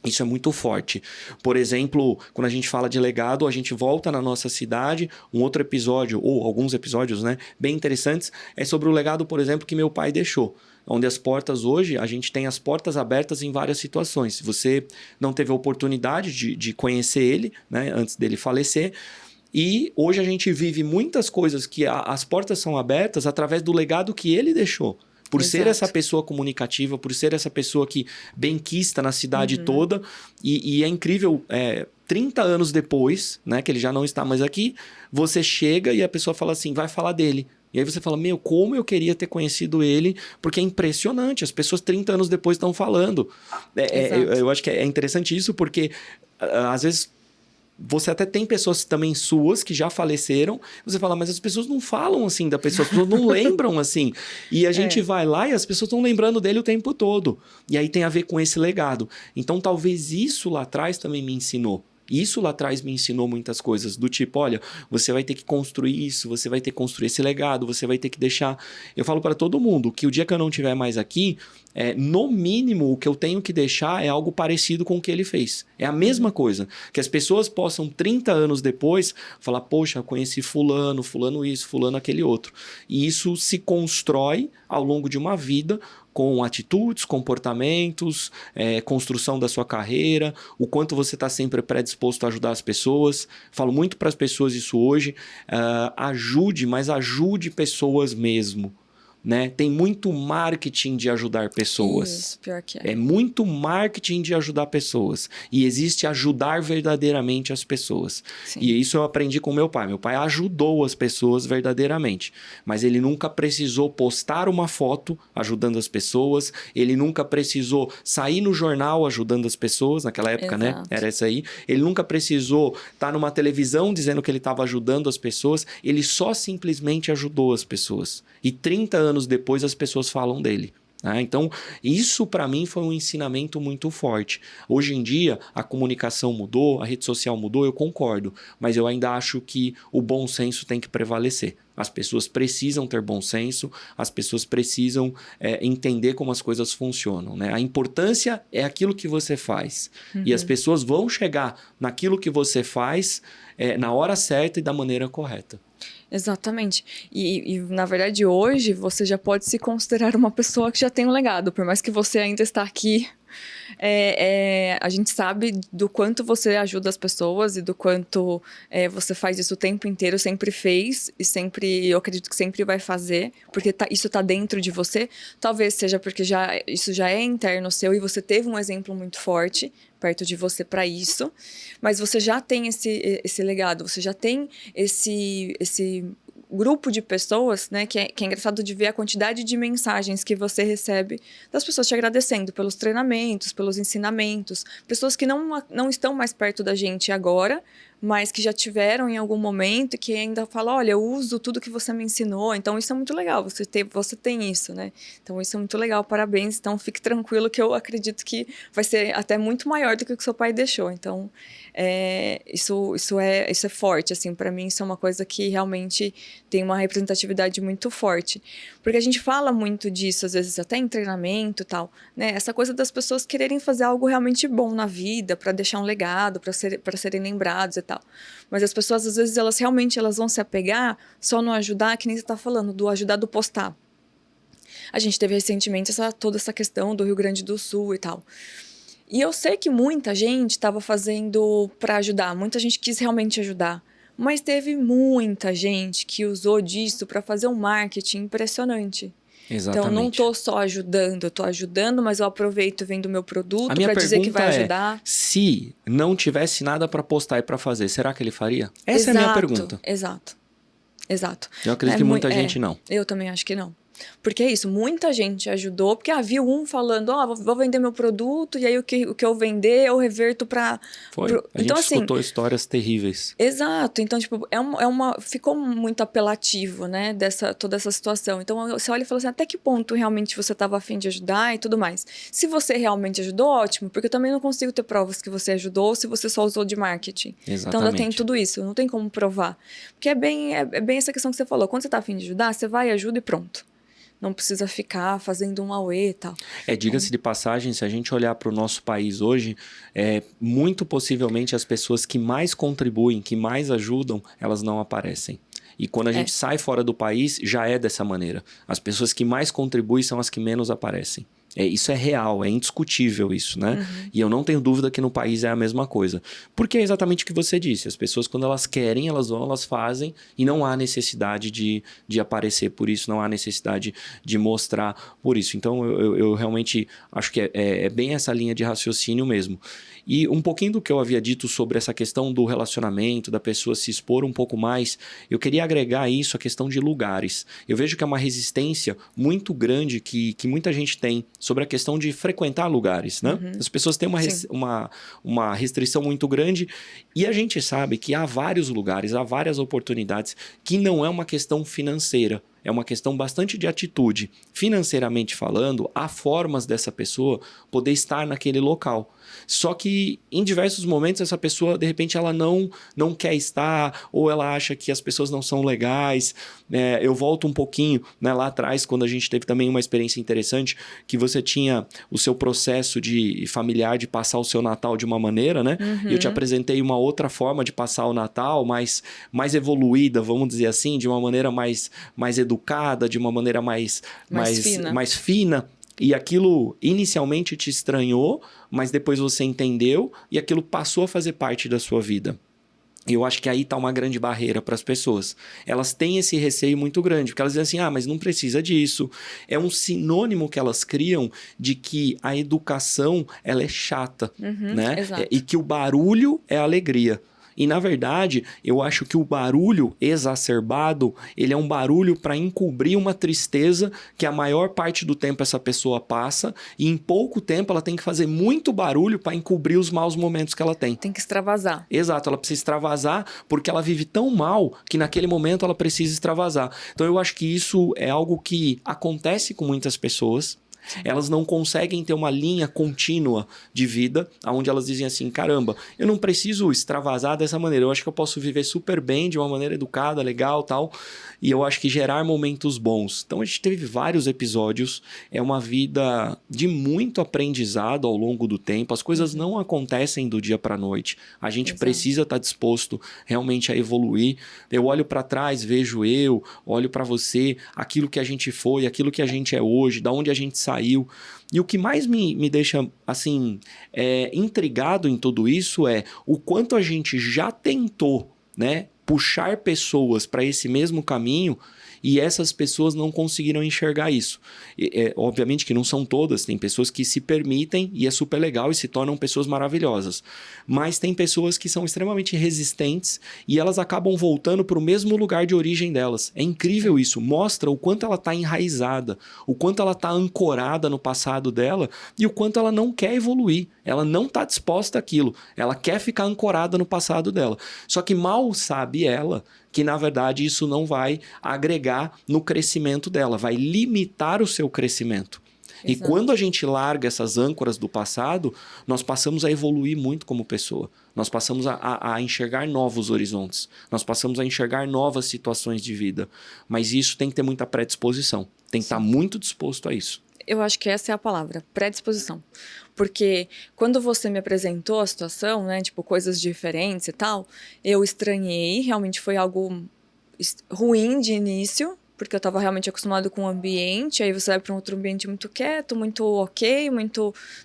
isso é muito forte. Por exemplo, quando a gente fala de legado, a gente volta na nossa cidade, um outro episódio, ou alguns episódios, né, bem interessantes, é sobre o legado, por exemplo, que meu pai deixou. Onde as portas hoje, a gente tem as portas abertas em várias situações. Se você não teve a oportunidade de conhecer ele, né, antes dele falecer, e hoje a gente vive muitas coisas que as portas são abertas através do legado que ele deixou. Por ser essa pessoa comunicativa, por ser essa pessoa que benquista na cidade toda. E é incrível 30 anos depois, né, que ele já não está mais aqui, você chega e a pessoa fala assim, vai falar dele. E aí você fala, meu, como eu queria ter conhecido ele, porque é impressionante, as pessoas 30 anos depois estão falando. Eu acho que é interessante isso, porque às vezes você até tem pessoas também suas que já faleceram, você fala, mas as pessoas não falam assim da pessoa, as pessoas não lembram assim. E a gente vai lá e as pessoas estão lembrando dele o tempo todo. E aí tem a ver com esse legado. Então talvez isso lá atrás também me ensinou. Isso lá atrás me ensinou muitas coisas, do tipo, olha, você vai ter que construir isso, você vai ter que construir esse legado, você vai ter que deixar... Eu falo para todo mundo que o dia que eu não estiver mais aqui, no mínimo, o que eu tenho que deixar é algo parecido com o que ele fez. É a mesma coisa. Que as pessoas possam, 30 anos depois, falar, poxa, conheci fulano, fulano isso, fulano aquele outro. E isso se constrói ao longo de uma vida com atitudes, comportamentos, construção da sua carreira, o quanto você está sempre predisposto a ajudar as pessoas. Falo muito para as pessoas isso hoje. Ajude, mas ajude pessoas mesmo. Né? Tem muito marketing de ajudar pessoas. Isso, pior que é. É muito marketing de ajudar pessoas. E existe ajudar verdadeiramente as pessoas. Sim. E isso eu aprendi com meu pai. Meu pai ajudou as pessoas verdadeiramente. Mas ele nunca precisou postar uma foto ajudando as pessoas. Ele nunca precisou sair no jornal ajudando as pessoas. Naquela época, Exato. né? Era isso aí. Ele nunca precisou estar numa televisão dizendo que ele estava ajudando as pessoas. Ele só simplesmente ajudou as pessoas. E 30 anos depois as pessoas falam dele. Então, isso para mim foi um ensinamento muito forte. Hoje em dia, a comunicação mudou, a rede social mudou, eu concordo. Mas eu ainda acho que o bom senso tem que prevalecer. As pessoas precisam ter bom senso, as pessoas precisam entender como as coisas funcionam. Né? A importância é aquilo que você faz. E as pessoas vão chegar naquilo que você faz na hora certa e da maneira correta. Exatamente. E, na verdade, hoje você já pode se considerar uma pessoa que já tem um legado. Por mais que você ainda está aqui, a gente sabe do quanto você ajuda as pessoas e do quanto você faz isso o tempo inteiro, sempre fez e sempre, eu acredito que sempre vai fazer, porque isso está dentro de você. Talvez seja porque isso já é interno seu e você teve um exemplo muito forte perto de você para isso, mas você já tem esse legado, você já tem esse grupo de pessoas, né, que é engraçado de ver a quantidade de mensagens que você recebe das pessoas te agradecendo pelos treinamentos, pelos ensinamentos, pessoas que não estão mais perto da gente agora, mas que já tiveram em algum momento e que ainda falam, olha, eu uso tudo que você me ensinou, então isso é muito legal, você tem isso, né? Então isso é muito legal, parabéns, então fique tranquilo que eu acredito que vai ser até muito maior do que o que seu pai deixou, então isso é forte, assim, para mim isso é uma coisa que realmente tem uma representatividade muito forte, porque a gente fala muito disso, às vezes até em treinamento e tal, né? Essa coisa das pessoas quererem fazer algo realmente bom na vida, para deixar um legado, para serem lembrados e tal. Mas as pessoas, às vezes, elas vão se apegar só no ajudar, que nem você está falando, do ajudar do postar. A gente teve recentemente toda essa questão do Rio Grande do Sul e tal. E eu sei que muita gente estava fazendo para ajudar, muita gente quis realmente ajudar. Mas teve muita gente que usou disso para fazer um marketing impressionante. Exatamente. Então, não estou só ajudando, eu estou ajudando, mas eu aproveito vendo o meu produto para dizer que vai ajudar. Se não tivesse nada para postar e para fazer, será que ele faria? Essa é a minha pergunta. Exato. Eu acredito que muita gente não. Eu também acho que não. Porque é isso, muita gente ajudou, porque viu um falando, vou vender meu produto, e aí o que eu vender eu reverto para... A gente escutou histórias terríveis. Exato, então tipo, ficou muito apelativo, né, toda essa situação. Então você olha e fala assim, até que ponto realmente você estava a fim de ajudar e tudo mais. Se você realmente ajudou, ótimo, porque eu também não consigo ter provas que você ajudou se você só usou de marketing. Exatamente. Então ainda tem tudo isso, não tem como provar. Porque é bem essa questão que você falou, quando você está a fim de ajudar, você vai, ajuda e pronto. Não precisa ficar fazendo um auê e tal. Diga-se de passagem, se a gente olhar para o nosso país hoje, muito possivelmente as pessoas que mais contribuem, que mais ajudam, elas não aparecem. E quando a gente sai fora do país, já é dessa maneira. As pessoas que mais contribuem são as que menos aparecem. Isso é real, é indiscutível isso, né? E eu não tenho dúvida que no país é a mesma coisa. Porque é exatamente o que você disse. As pessoas, quando elas querem, elas vão, elas fazem, e não há necessidade de aparecer por isso, não há necessidade de mostrar por isso. Então, eu realmente acho que é bem essa linha de raciocínio mesmo. E um pouquinho do que eu havia dito sobre essa questão do relacionamento, da pessoa se expor um pouco mais, eu queria agregar isso a questão de lugares. Eu vejo que é uma resistência muito grande que muita gente tem sobre a questão de frequentar lugares, né? As pessoas têm uma restrição muito grande e a gente sabe que há vários lugares, há várias oportunidades que não é uma questão financeira. É uma questão bastante de atitude. Financeiramente falando, há formas dessa pessoa poder estar naquele local. Só que em diversos momentos essa pessoa, de repente, ela não quer estar, ou ela acha que as pessoas não são legais. Eu volto um pouquinho, né, lá atrás, quando a gente teve também uma experiência interessante, que você tinha o seu processo de familiar de passar o seu Natal de uma maneira, né? E eu te apresentei uma outra forma de passar o Natal, mais evoluída, vamos dizer assim, de uma maneira mais educada, de uma maneira mais fina. E aquilo inicialmente te estranhou, mas depois você entendeu e aquilo passou a fazer parte da sua vida. E eu acho que aí está uma grande barreira para as pessoas. Elas têm esse receio muito grande, porque elas dizem assim, mas não precisa disso. É um sinônimo que elas criam de que a educação ela é chata, né? E que o barulho é alegria. E, na verdade, eu acho que o barulho exacerbado, ele é um barulho para encobrir uma tristeza que a maior parte do tempo essa pessoa passa e em pouco tempo ela tem que fazer muito barulho para encobrir os maus momentos que ela tem. Tem que extravasar. Exato, ela precisa extravasar porque ela vive tão mal que naquele momento ela precisa extravasar. Então, eu acho que isso é algo que acontece com muitas pessoas. Elas não conseguem ter uma linha contínua de vida, onde elas dizem assim, caramba, eu não preciso extravasar dessa maneira, eu acho que eu posso viver super bem, de uma maneira educada, legal, tal, e eu acho que gerar momentos bons. Então a gente teve vários episódios, é uma vida de muito aprendizado ao longo do tempo, as coisas não acontecem do dia para a noite, a gente precisa estar disposto realmente a evoluir. Eu olho para trás, vejo olho para você, aquilo que a gente foi, aquilo que a gente é hoje, da onde a gente saiu. E o que mais me deixa assim intrigado em tudo isso é o quanto a gente já tentou, né, puxar pessoas para esse mesmo caminho e essas pessoas não conseguiram enxergar isso. Obviamente que não são todas, tem pessoas que se permitem e é super legal e se tornam pessoas maravilhosas. Mas tem pessoas que são extremamente resistentes e elas acabam voltando para o mesmo lugar de origem delas. É incrível isso, mostra o quanto ela está enraizada, o quanto ela está ancorada no passado dela e o quanto ela não quer evoluir. Ela não está disposta àquilo, ela quer ficar ancorada no passado dela. Só que mal sabe ela que, na verdade, isso não vai agregar no crescimento dela, vai limitar o seu crescimento. Exato. E quando a gente larga essas âncoras do passado, nós passamos a evoluir muito como pessoa. Nós passamos a enxergar novos horizontes. Nós passamos a enxergar novas situações de vida. Mas isso tem que ter muita predisposição. Tem que estar muito disposto a isso. Eu acho que essa é a palavra, predisposição. Porque quando você me apresentou a situação, né, tipo, coisas diferentes e tal, eu estranhei, realmente foi algo ruim de início, porque eu estava realmente acostumado com o ambiente, aí você vai para um outro ambiente muito quieto, muito ok,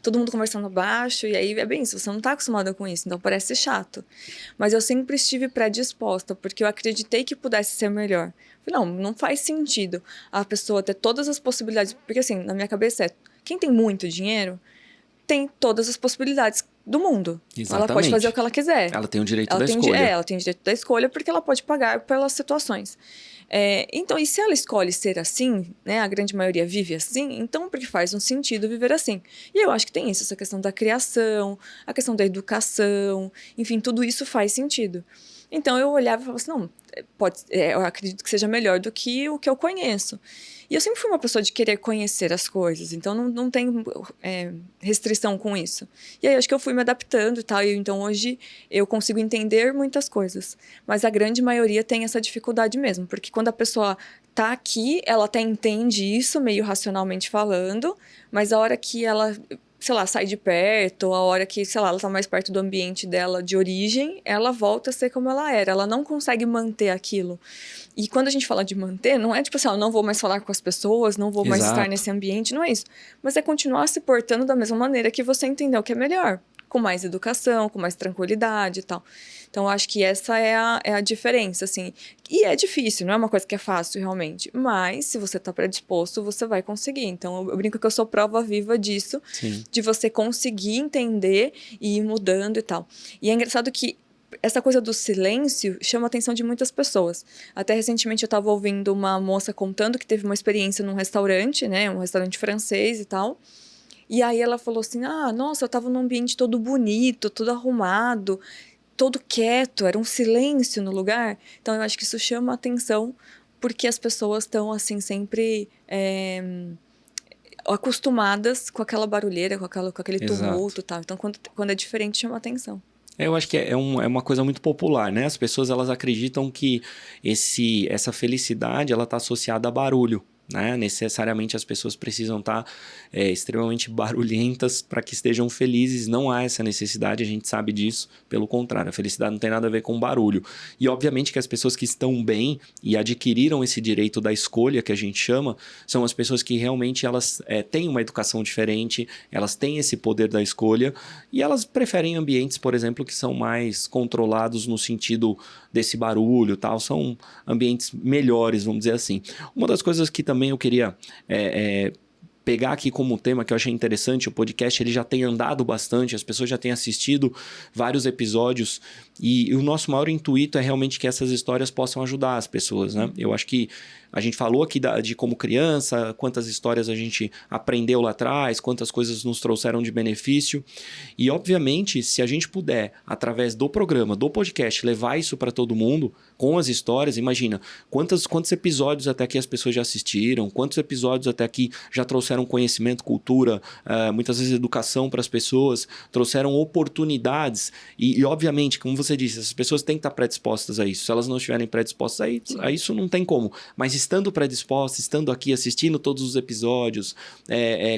todo mundo conversando baixo, e aí é bem isso, você não está acostumado com isso, então parece chato. Mas eu sempre estive predisposta, porque eu acreditei que pudesse ser melhor. Não faz sentido a pessoa ter todas as possibilidades, porque assim, na minha cabeça quem tem muito dinheiro tem todas as possibilidades do mundo. Exatamente. Ela pode fazer o que ela quiser. Ela tem o direito da escolha. Ela tem o direito da escolha porque ela pode pagar pelas situações. Então, e se ela escolhe ser assim, né, a grande maioria vive assim, então porque faz um sentido viver assim. E eu acho que tem isso, essa questão da criação, a questão da educação, enfim, tudo isso faz sentido. Então eu olhava e falava assim, eu acredito que seja melhor do que o que eu conheço. E eu sempre fui uma pessoa de querer conhecer as coisas, então não tenho restrição com isso. E aí acho que eu fui me adaptando e tal, e então hoje eu consigo entender muitas coisas. Mas a grande maioria tem essa dificuldade mesmo, porque quando a pessoa tá aqui, ela até entende isso, meio racionalmente falando, mas a hora que ela sei lá, sai de perto, a hora que, sei lá, ela tá mais perto do ambiente dela de origem, ela volta a ser como ela era. Ela não consegue manter aquilo. E quando a gente fala de manter, não é tipo assim, não vou mais falar com as pessoas, não vou mais estar nesse ambiente, não é isso. Mas é continuar se portando da mesma maneira que você entendeu que é melhor. Com mais educação, com mais tranquilidade e tal. Então, eu acho que essa é a diferença, assim. E é difícil, não é uma coisa que é fácil, realmente. Mas, se você tá predisposto, você vai conseguir. Então, eu brinco que eu sou prova viva disso. Sim. De você conseguir entender e ir mudando e tal. E é engraçado que essa coisa do silêncio chama a atenção de muitas pessoas. Até recentemente eu estava ouvindo uma moça contando que teve uma experiência num restaurante, né? Um restaurante francês e tal. E aí ela falou assim, nossa, eu tava num ambiente todo bonito, todo arrumado, todo quieto, era um silêncio no lugar. Então eu acho que isso chama a atenção, porque as pessoas estão, assim, sempre acostumadas com aquela barulheira, com aquele tumulto e tal. Então quando é diferente, chama a atenção. Eu acho que é uma coisa muito popular, né? As pessoas, elas acreditam que essa felicidade, ela tá associada a barulho. Né? Necessariamente as pessoas precisam estar extremamente barulhentas para que estejam felizes. Não há essa necessidade, a gente sabe disso. Pelo contrário, a felicidade não tem nada a ver com barulho. E obviamente que as pessoas que estão bem e adquiriram esse direito da escolha, que a gente chama, são as pessoas que realmente elas têm uma educação diferente, elas têm esse poder da escolha e elas preferem ambientes, por exemplo, que são mais controlados no sentido desse barulho, tal. São ambientes melhores, vamos dizer assim. Uma das coisas que também eu queria pegar aqui como tema, que eu achei interessante, o podcast ele já tem andado bastante, as pessoas já têm assistido vários episódios e o nosso maior intuito é realmente que essas histórias possam ajudar as pessoas, né? Eu acho que a gente falou aqui de como criança, quantas histórias a gente aprendeu lá atrás, quantas coisas nos trouxeram de benefício. E, obviamente, se a gente puder, através do programa, do podcast, levar isso para todo mundo, com as histórias, imagina, quantos episódios até aqui as pessoas já assistiram, quantos episódios até aqui já trouxeram conhecimento, cultura, muitas vezes educação para as pessoas, trouxeram oportunidades. E, obviamente, como você disse, as pessoas têm que estar predispostas a isso. Se elas não estiverem predispostas a isso, não tem como. Mas estando predisposta, estando aqui assistindo todos os episódios,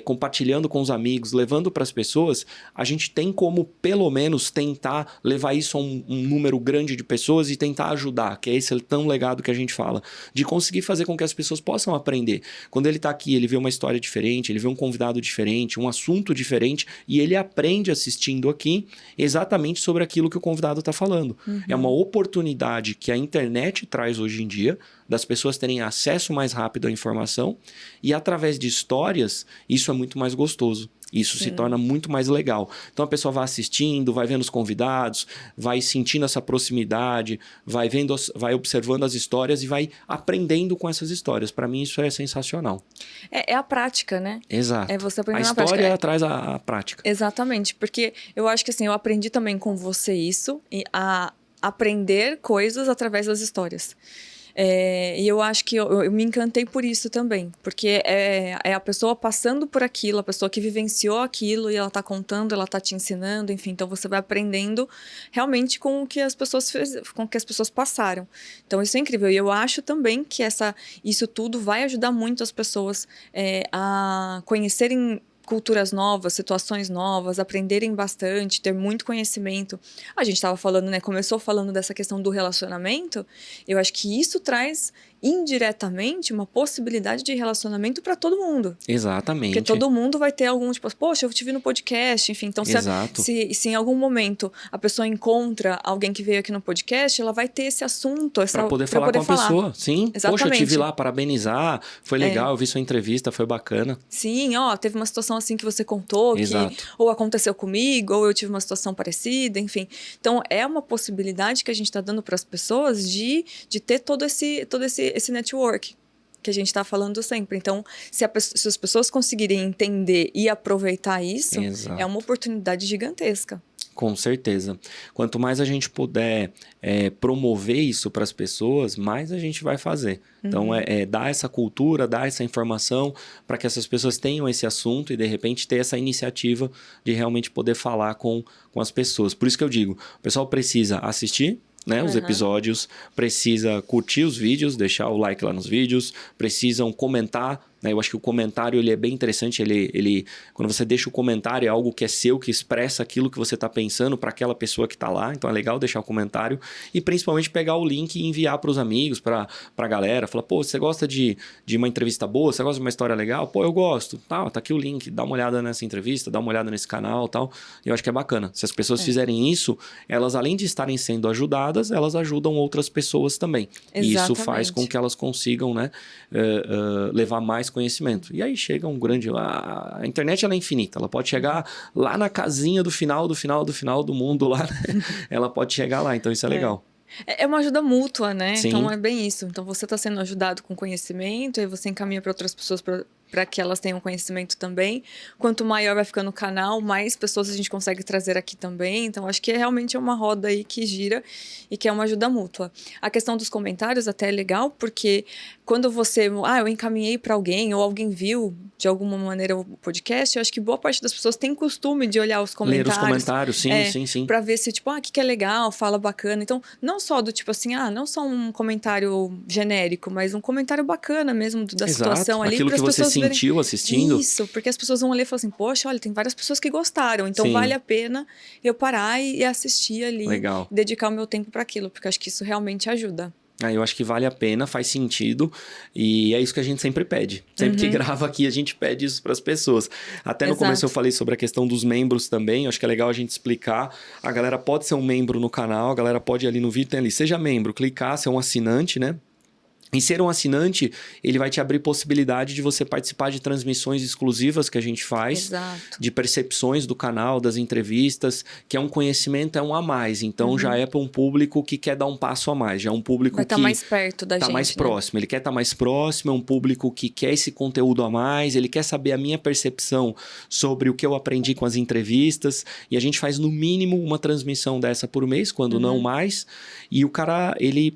compartilhando com os amigos, levando para as pessoas, a gente tem como pelo menos tentar levar isso a um número grande de pessoas e tentar ajudar, que é esse tão legado que a gente fala, de conseguir fazer com que as pessoas possam aprender. Quando ele está aqui, ele vê uma história diferente, ele vê um convidado diferente, um assunto diferente e ele aprende assistindo aqui exatamente sobre aquilo que o convidado está falando. Uhum. É uma oportunidade que a internet traz hoje em dia, das pessoas terem acesso mais rápido à informação e através de histórias, isso é muito mais gostoso. Isso se torna muito mais legal. Então a pessoa vai assistindo, vai vendo os convidados, vai sentindo essa proximidade, vai observando as histórias e vai aprendendo com essas histórias. Para mim isso é sensacional. É a prática, né? Exato. É você aprender na prática. A história traz a prática. Exatamente, porque eu acho que assim, eu aprendi também com você isso, a aprender coisas através das histórias. E eu acho que eu me encantei por isso também, porque é a pessoa passando por aquilo, a pessoa que vivenciou aquilo e ela tá contando, ela tá te ensinando, enfim, então você vai aprendendo realmente com o que as pessoas com o que as pessoas passaram. Então isso é incrível e eu acho também que isso tudo vai ajudar muito as pessoas a conhecerem culturas novas, situações novas, aprenderem bastante, ter muito conhecimento. A gente estava falando, né? Começou falando dessa questão do relacionamento. Eu acho que isso traz indiretamente uma possibilidade de relacionamento para todo mundo. Exatamente. Porque todo mundo vai ter algum, tipo, poxa, eu te vi no podcast, enfim. Então, se em algum momento a pessoa encontra alguém que veio aqui no podcast, ela vai ter esse assunto. Para poder falar com a pessoa. Sim. Exatamente. Poxa, eu te vi lá, parabenizar. Foi legal, eu vi sua entrevista, foi bacana. Sim, teve uma situação assim que você contou, que ou aconteceu comigo, ou eu tive uma situação parecida, enfim. Então, é uma possibilidade que a gente está dando para as pessoas de ter todo esse network que a gente está falando sempre. Então, se as pessoas conseguirem entender e aproveitar isso, é uma oportunidade gigantesca. Com certeza. Quanto mais a gente puder promover isso para as pessoas, mais a gente vai fazer. Então, dar essa cultura, dar essa informação para que essas pessoas tenham esse assunto e, de repente, ter essa iniciativa de realmente poder falar com as pessoas. Por isso que eu digo, o pessoal precisa assistir, né, os episódios, precisa curtir os vídeos, deixar o like lá nos vídeos, precisam comentar, né? Eu acho que o comentário ele é bem interessante, quando você deixa o comentário é algo que é seu, que expressa aquilo que você está pensando para aquela pessoa que está lá, então é legal deixar o comentário e principalmente pegar o link e enviar para os amigos, para a galera, falar, pô, você gosta de uma entrevista boa, você gosta de uma história legal? Pô, eu gosto, tá aqui o link, dá uma olhada nessa entrevista, dá uma olhada nesse canal, tal. Eu acho que é bacana. Se as pessoas fizerem isso, elas além de estarem sendo ajudadas, elas ajudam outras pessoas também. E isso faz com que elas consigam, né, levar mais conhecimento. E aí chega um grande... A internet ela é infinita, ela pode chegar lá na casinha do final do mundo lá, né? Ela pode chegar lá, então isso é legal. É uma ajuda mútua, né? Sim. Então é bem isso. Então você está sendo ajudado com conhecimento, aí você encaminha para outras pessoas para que elas tenham conhecimento também. Quanto maior vai ficando o canal, mais pessoas a gente consegue trazer aqui também. Então acho que realmente é uma roda aí que gira e que é uma ajuda mútua. A questão dos comentários até é legal, porque quando você... eu encaminhei para alguém ou alguém viu de alguma maneira o podcast, eu acho que boa parte das pessoas tem costume de olhar os comentários. Ler os comentários, sim. Para ver se, tipo, o que é legal, fala bacana. Então, não só do tipo assim, não só um comentário genérico, mas um comentário bacana mesmo da situação ali. Aquilo que você sentiu assistindo. Isso, porque as pessoas vão ler e falam assim, poxa, olha, tem várias pessoas que gostaram, então vale a pena eu parar e assistir ali. Legal. Dedicar o meu tempo para aquilo, porque eu acho que isso realmente ajuda. Eu acho que vale a pena, faz sentido e é isso que a gente sempre pede. Sempre que grava aqui, a gente pede isso para as pessoas. Até no começo eu falei sobre a questão dos membros também, acho que é legal a gente explicar. A galera pode ser um membro no canal, a galera pode ir ali no vídeo, tem ali, seja membro, clicar, ser um assinante, né? E ser um assinante, ele vai te abrir possibilidade de você participar de transmissões exclusivas que a gente faz, de percepções do canal, das entrevistas, que é um conhecimento, é um a mais. Então já é para um público que quer dar um passo a mais, já é um público que mais perto da gente, mais próximo. Ele quer estar mais próximo, é um público que quer esse conteúdo a mais, ele quer saber a minha percepção sobre o que eu aprendi com as entrevistas. E a gente faz no mínimo uma transmissão dessa por mês, quando não mais. E o cara, ele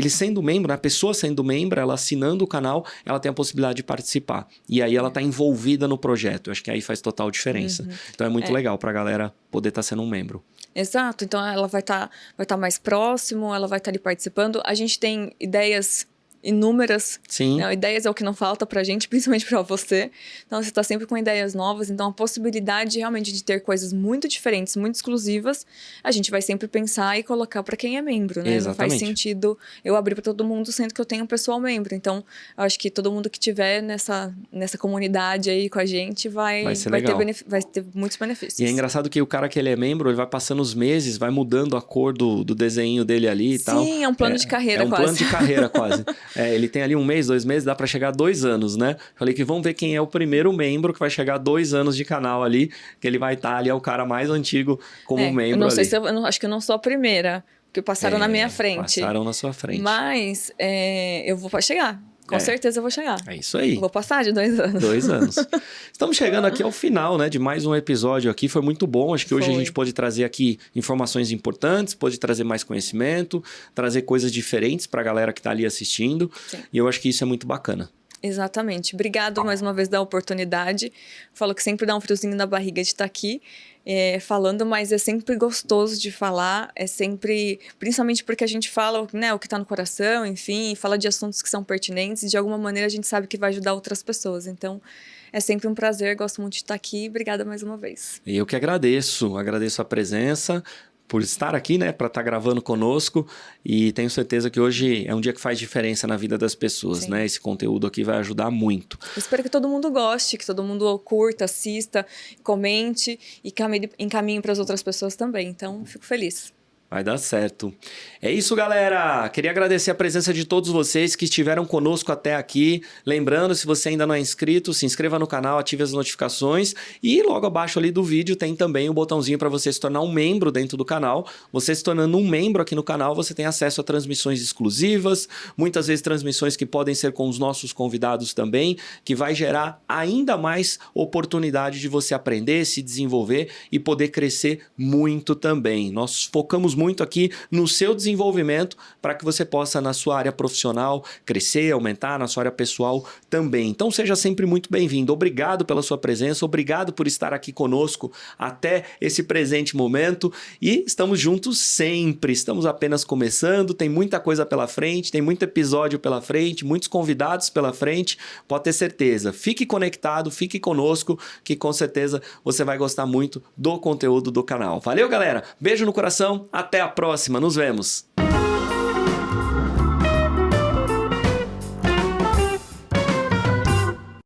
sendo membro, a pessoa sendo membro, ela assinando o canal, ela tem a possibilidade de participar. E aí ela está envolvida no projeto. Eu acho que aí faz total diferença. Então é muito legal para a galera poder estar sendo um membro. Exato. Então ela vai tá mais próximo, ela vai estar ali participando. A gente tem ideias inúmeras. Sim. Né? Ideias é o que não falta pra gente, principalmente pra você. Então, você tá sempre com ideias novas. Então, a possibilidade realmente de ter coisas muito diferentes, muito exclusivas, a gente vai sempre pensar e colocar pra quem é membro, né? Exatamente. Não faz sentido eu abrir pra todo mundo, sendo que eu tenho um pessoal membro. Então, eu acho que todo mundo que tiver nessa comunidade aí com a gente vai ter muitos benefícios. E é engraçado que o cara que ele é membro, ele vai passando os meses, vai mudando a cor do desenho dele ali e tal. Sim, é um plano de carreira quase. É um plano de carreira quase. Ele tem ali 1 mês, 2 meses, dá pra chegar a 2 anos, né? Falei que vamos ver quem é o primeiro membro que vai chegar a 2 anos de canal ali, que ele vai estar ali, é o cara mais antigo como membro ali. Eu não sei se acho que eu não sou a primeira, porque passaram na minha frente. Passaram na sua frente. Mas eu vou chegar. Com certeza eu vou chegar. É isso aí. Vou passar de 2 anos. 2 anos. Estamos chegando aqui ao final, né, de mais um episódio aqui. Foi muito bom. Acho que hoje a gente pôde trazer aqui informações importantes, pôde trazer mais conhecimento, trazer coisas diferentes para a galera que está ali assistindo. Sim. E eu acho que isso é muito bacana. Exatamente. Obrigado mais uma vez da oportunidade. Falo que sempre dá um friozinho na barriga de estar aqui falando, mas é sempre gostoso de falar, é sempre, principalmente porque a gente fala, né, o que está no coração, enfim, fala de assuntos que são pertinentes e de alguma maneira a gente sabe que vai ajudar outras pessoas. Então, é sempre um prazer, gosto muito de estar aqui. Obrigada mais uma vez. Eu que agradeço a presença, por estar aqui, né, para estar gravando conosco, e tenho certeza que hoje é um dia que faz diferença na vida das pessoas, Sim. né? Esse conteúdo aqui vai ajudar muito. Espero que todo mundo goste, que todo mundo curta, assista, comente e encaminhe para as outras pessoas também. Então, fico feliz. Vai dar certo. É isso, galera. Queria agradecer a presença de todos vocês que estiveram conosco até aqui. Lembrando, se você ainda não é inscrito, se inscreva no canal, ative as notificações. E logo abaixo ali do vídeo tem também o botãozinho para você se tornar um membro dentro do canal. Você se tornando um membro aqui no canal, você tem acesso a transmissões exclusivas. Muitas vezes transmissões que podem ser com os nossos convidados também, que vai gerar ainda mais oportunidade de você aprender, se desenvolver e poder crescer muito também. Nós focamos muito aqui no seu desenvolvimento para que você possa, na sua área profissional, crescer, aumentar, na sua área pessoal também. Então seja sempre muito bem-vindo. Obrigado pela sua presença, obrigado por estar aqui conosco até esse presente momento e estamos juntos sempre. Estamos apenas começando, tem muita coisa pela frente, tem muito episódio pela frente, muitos convidados pela frente, pode ter certeza. Fique conectado, fique conosco, que com certeza você vai gostar muito do conteúdo do canal. Valeu, galera! Beijo no coração, até a próxima, nos vemos!